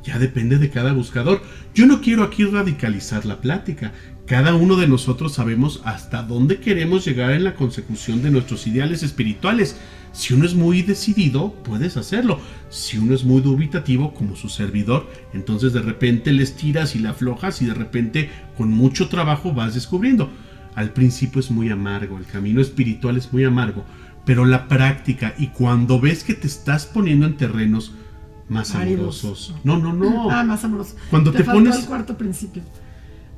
Ya depende de cada buscador. Yo no quiero aquí radicalizar la plática. Cada uno de nosotros sabemos hasta dónde queremos llegar en la consecución de nuestros ideales espirituales. Si uno es muy decidido, puedes hacerlo. Si uno es muy dubitativo, como su servidor, entonces de repente le estiras y le aflojas, y de repente con mucho trabajo vas descubriendo. Al principio es muy amargo, el camino espiritual es muy amargo, pero la práctica, y cuando ves que te estás poniendo en terrenos más amorosos. No. Más amorosos. Cuando te faltó pones el cuarto principio,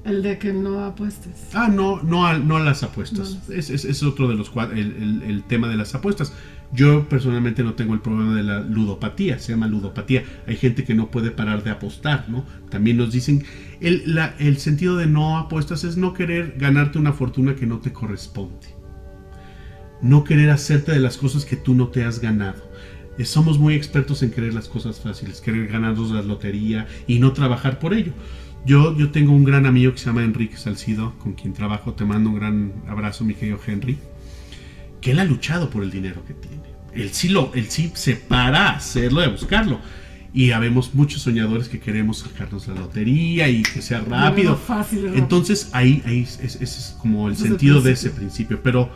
el de que no apuestes. No a las apuestas. No. Es otro de los el tema de las apuestas. Yo personalmente no tengo el problema de la ludopatía, se llama ludopatía. Hay gente que no puede parar de apostar, ¿no? También nos dicen, el sentido de no apuestas es no querer ganarte una fortuna que no te corresponde. No querer hacerte de las cosas que tú no te has ganado. Somos muy expertos en querer las cosas fáciles, querer ganarnos la lotería y no trabajar por ello. Yo tengo un gran amigo que se llama Enrique Salcido, con quien trabajo. Te mando un gran abrazo, mi querido Henry. Que él ha luchado por el dinero que tiene. Él sí se para a hacerlo y a buscarlo. Y habemos muchos soñadores que queremos sacarnos la lotería y que sea rápido. Entonces ahí ese es como el sentido de ese principio. Pero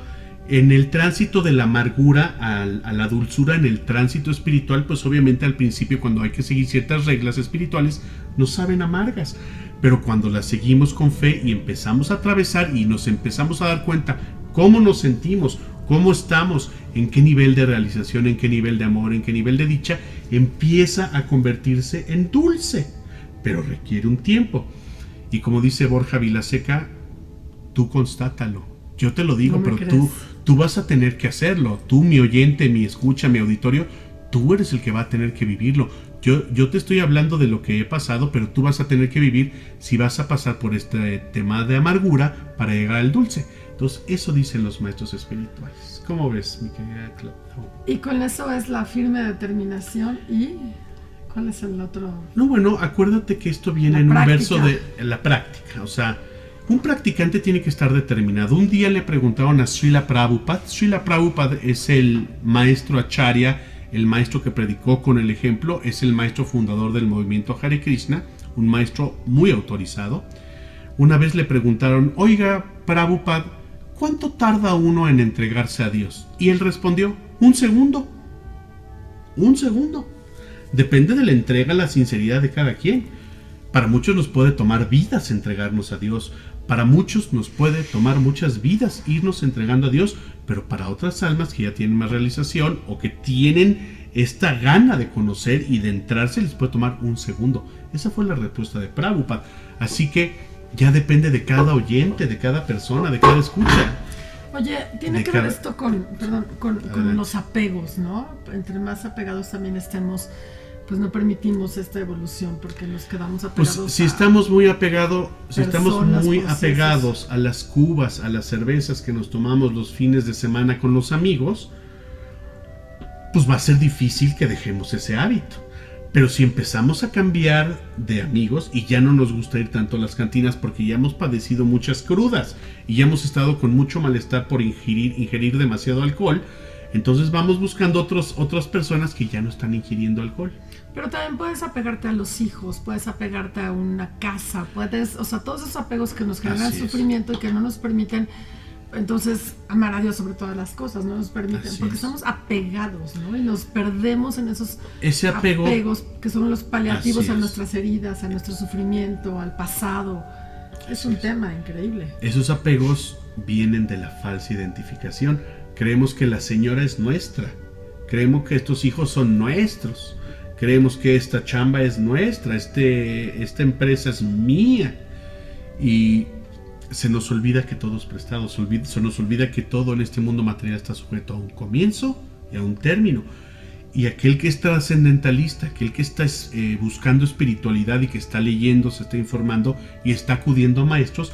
en el tránsito de la amargura a la dulzura, en el tránsito espiritual, pues obviamente al principio, cuando hay que seguir ciertas reglas espirituales, nos saben amargas. Pero cuando las seguimos con fe y empezamos a atravesar y nos empezamos a dar cuenta cómo nos sentimos, cómo estamos, en qué nivel de realización, en qué nivel de amor, en qué nivel de dicha, empieza a convertirse en dulce. Pero requiere un tiempo. Y como dice Borja Vilaseca, tú constátalo. Yo te lo digo, pero tú vas a tener que hacerlo. Tú, mi oyente, mi escucha, mi auditorio, tú eres el que va a tener que vivirlo. Yo te estoy hablando de lo que he pasado, pero tú vas a tener que vivir si vas a pasar por este tema de amargura para llegar al dulce. Entonces, eso dicen los maestros espirituales. ¿Cómo ves, mi querida Clau? Y con eso es la firme determinación. ¿Y cuál es el otro? No, bueno, acuérdate que esto viene en un verso de la práctica. O sea, un practicante tiene que estar determinado. Un día le preguntaron a Srila Prabhupada. Srila Prabhupada es el maestro Acharya, el maestro que predicó con el ejemplo, es el maestro fundador del movimiento Hare Krishna, un maestro muy autorizado. Una vez le preguntaron, oiga, Prabhupada, ¿cuánto tarda uno en entregarse a Dios? Y él respondió, 1 segundo. 1 segundo. Depende de la entrega, la sinceridad de cada quien. Para muchos nos puede tomar vidas entregarnos a Dios. Para muchos nos puede tomar muchas vidas irnos entregando a Dios, pero para otras almas que ya tienen más realización o que tienen esta gana de conocer y de entrarse, les puede tomar 1 segundo. Esa fue la respuesta de Prabhupada. Así que ya depende de cada oyente, de cada persona, de cada escucha. Oye, tiene que ver esto con los apegos, ¿no? Entre más apegados también estemos, pues no permitimos esta evolución porque nos quedamos apegados. Pues si estamos muy apegados, a las cubas, a las cervezas que nos tomamos los fines de semana con los amigos, pues va a ser difícil que dejemos ese hábito. Pero si empezamos a cambiar de amigos y ya no nos gusta ir tanto a las cantinas porque ya hemos padecido muchas crudas y ya hemos estado con mucho malestar por ingerir demasiado alcohol, entonces vamos buscando otras personas que ya no están ingiriendo alcohol. Pero también puedes apegarte a los hijos, puedes apegarte a una casa, todos esos apegos que nos generan sufrimiento y que no nos permiten, entonces, amar a Dios sobre todas las cosas, no nos permiten, porque estamos apegados, ¿no? Y nos perdemos en esos apegos que son los paliativos a nuestras heridas, a nuestro sufrimiento, al pasado. Es un tema increíble. Esos apegos vienen de la falsa identificación. Creemos que la señora es nuestra. Creemos que estos hijos son nuestros. Creemos que esta chamba es nuestra. Esta empresa es mía. Y se nos olvida que todo es prestado. Se nos olvida que todo en este mundo material está sujeto a un comienzo y a un término. Y aquel que es trascendentalista, aquel que está buscando espiritualidad y que está leyendo, se está informando y está acudiendo a maestros,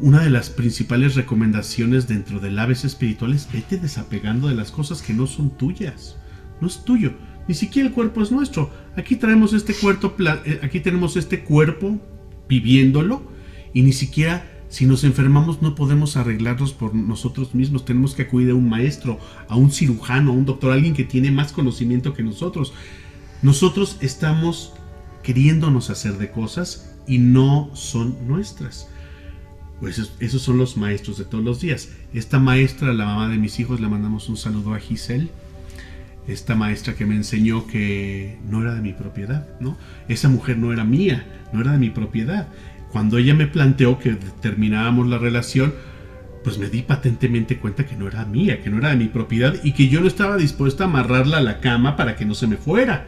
una de las principales recomendaciones dentro del ABS espiritual es: vete desapegando de las cosas que no son tuyas. No es tuyo. Ni siquiera el cuerpo es nuestro. Aquí traemos aquí tenemos este cuerpo viviéndolo, y ni siquiera si nos enfermamos no podemos arreglarnos por nosotros mismos. Tenemos que acudir a un maestro, a un cirujano, a un doctor, a alguien que tiene más conocimiento que nosotros. Nosotros estamos queriéndonos hacer de cosas y no son nuestras. Pues esos son los maestros de todos los días. Esta maestra, la mamá de mis hijos, le mandamos un saludo a Giselle. Esta maestra que me enseñó que no era de mi propiedad, ¿no? Esa mujer no era mía, no era de mi propiedad. Cuando ella me planteó que terminábamos la relación, pues me di patentemente cuenta que no era mía, que no era de mi propiedad, y que yo no estaba dispuesta a amarrarla a la cama para que no se me fuera.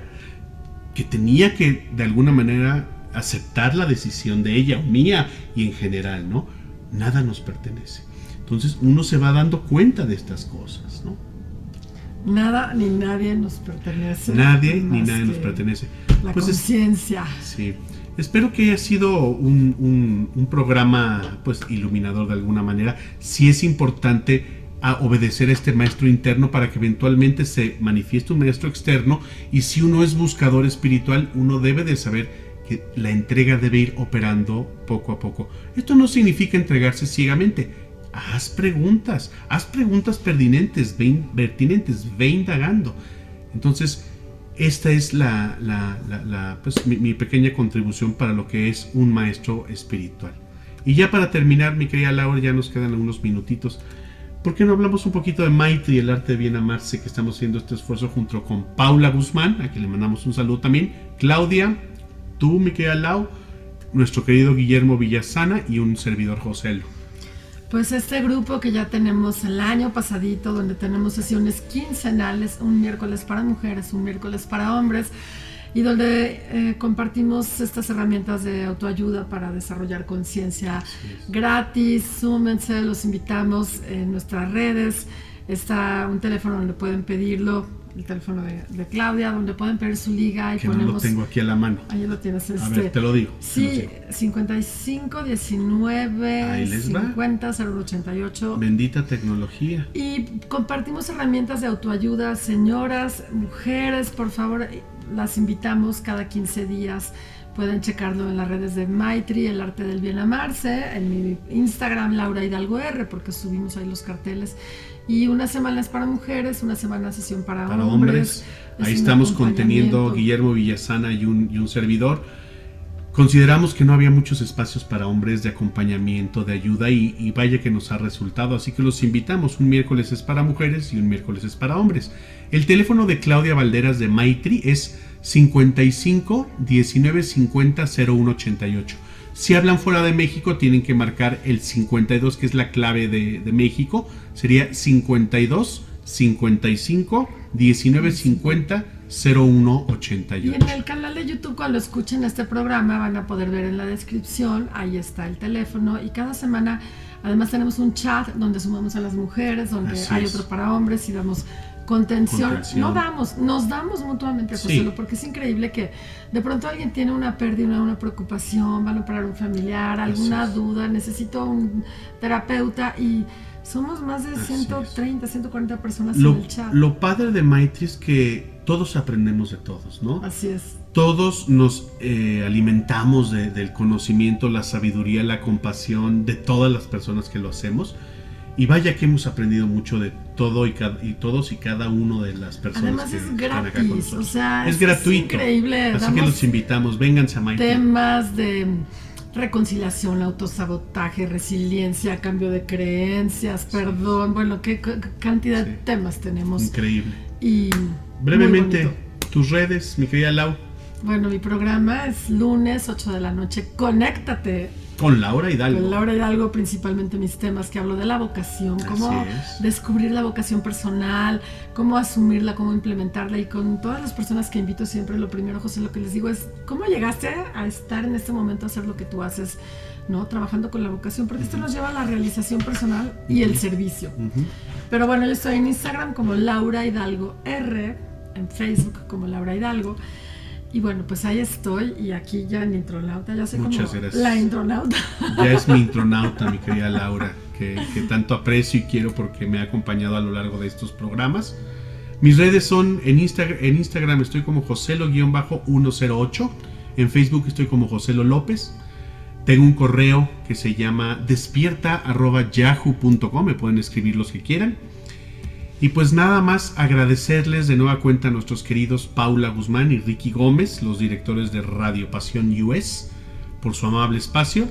Que tenía que, de alguna manera, aceptar la decisión de ella o mía, y en general, ¿no? Nada nos pertenece. Entonces uno se va dando cuenta de estas cosas, ¿no? Nada ni nadie nos pertenece. Nadie ni nadie nos pertenece. La conciencia. Sí. Espero que haya sido un programa pues iluminador de alguna manera. Sí es importante obedecer a este maestro interno para que eventualmente se manifieste un maestro externo, y si uno es buscador espiritual, uno debe de saber que la entrega debe ir operando poco a poco. Esto no significa entregarse ciegamente. Haz preguntas pertinentes, ve indagando. Entonces, esta es pues, mi pequeña contribución para lo que es un maestro espiritual. Y ya para terminar, mi querida Laura, ya nos quedan algunos minutitos. ¿Por qué no hablamos un poquito de Maitri, el arte de bien amarse, que estamos haciendo este esfuerzo junto con Paula Guzmán, a quien le mandamos un saludo también, Claudia, tú, mi querida Lau, nuestro querido Guillermo Villasana y un servidor José. Pues este grupo que ya tenemos el año pasadito, donde tenemos sesiones quincenales, un miércoles para mujeres, un miércoles para hombres, y donde compartimos estas herramientas de autoayuda para desarrollar conciencia gratis. Súmense, los invitamos en nuestras redes. Está un teléfono donde pueden pedirlo, el teléfono de Claudia, donde pueden pedir su liga. Y que ponemos, no lo tengo aquí a la mano. Ahí lo tienes. A ver, te lo digo. Sí, 55 19 50 088. Bendita tecnología. Y compartimos herramientas de autoayuda. Señoras, mujeres, por favor, las invitamos cada 15 días. Pueden checarlo en las redes de Maitri, el arte del bien amarse, en mi Instagram, Laura Hidalgo R, porque subimos ahí los carteles. Y una semana es para mujeres, una semana sesión para hombres. Ahí estamos conteniendo Guillermo Villasana y un servidor. Consideramos que no había muchos espacios para hombres de acompañamiento, de ayuda, y vaya que nos ha resultado. Así que los invitamos. Un miércoles es para mujeres y un miércoles es para hombres. El teléfono de Claudia Valderas de Maitri es 55 19 50 01 88. Si hablan fuera de México, tienen que marcar el 52, que es la clave de México. Sería 52 55 19 50 01 88. Y en el canal de YouTube, cuando escuchen este programa, van a poder ver en la descripción, ahí está el teléfono. Y cada semana, además, tenemos un chat donde sumamos a las mujeres, donde hay otro para hombres y damos contención. Nos damos mutuamente, José, porque es increíble que de pronto alguien tiene una pérdida, una preocupación, van a operar un familiar, alguna duda, necesito un terapeuta, y somos más de 130, 140 personas en el chat. Lo padre de Maitri es que todos aprendemos de todos, ¿no? Así es. Todos nos alimentamos del conocimiento, la sabiduría, la compasión de todas las personas que lo hacemos. Y vaya que hemos aprendido mucho de todo y todos y cada uno de las personas. Además que es están acá con gratis, nosotros. o sea, es gratuito. Increíble. Así que los invitamos, vénganse a Maitri. Temas de reconciliación, autosabotaje, resiliencia, cambio de creencias, perdón, bueno, qué cantidad de temas tenemos. Increíble. Y brevemente, tus redes, mi querida Lau. Bueno, mi programa es lunes 8 de la noche. Conéctate Con Laura Hidalgo. Con Laura Hidalgo, principalmente mis temas que hablo de la vocación, cómo descubrir la vocación personal, cómo asumirla, cómo implementarla, y con todas las personas que invito siempre, lo primero, José, lo que les digo es cómo llegaste a estar en este momento a hacer lo que tú haces, ¿no? Trabajando con la vocación, porque esto nos lleva a la realización personal y el servicio. Pero bueno, yo estoy en Instagram como Laura Hidalgo R, en Facebook como Laura Hidalgo. Y bueno, pues ahí estoy, y aquí ya en Intronauta, ya soy Muchas como gracias. la Intronauta. Ya es mi intronauta, mi querida Laura, que tanto aprecio y quiero porque me ha acompañado a lo largo de estos programas. Mis redes son en Instagram estoy como Joselo-108, en Facebook estoy como Joselo López. Tengo un correo que se llama despierta@yahoo.com, me pueden escribir los que quieran. Y pues nada más agradecerles de nueva cuenta a nuestros queridos Paula Guzmán y Ricky Gómez, los directores de Radio Pasión US, por su amable espacio.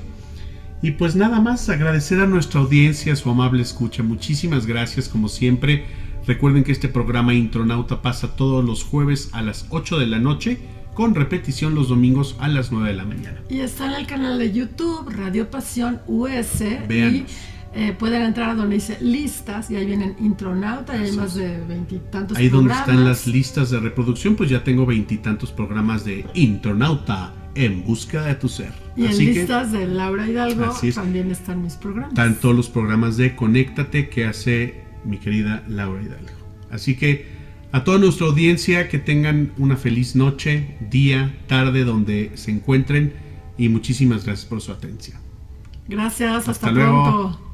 Y pues nada más agradecer a nuestra audiencia, su amable escucha. Muchísimas gracias como siempre. Recuerden que este programa Intronauta pasa todos los jueves a las 8 de la noche, con repetición los domingos a las 9 de la mañana. Y está en el canal de YouTube, Radio Pasión US. Véanos. Y pueden entrar a donde dice listas, y ahí vienen Intronauta, y hay más de 20 y tantos ahí programas. donde están las listas de reproducción, pues ya tengo 20 y tantos programas de Intronauta, en busca de tu ser. Y así en listas de Laura Hidalgo también están mis programas. Están todos los programas de Conéctate que hace mi querida Laura Hidalgo. Así que a toda nuestra audiencia, que tengan una feliz noche, día, tarde, donde se encuentren, y muchísimas gracias por su atención. Gracias, hasta luego. pronto.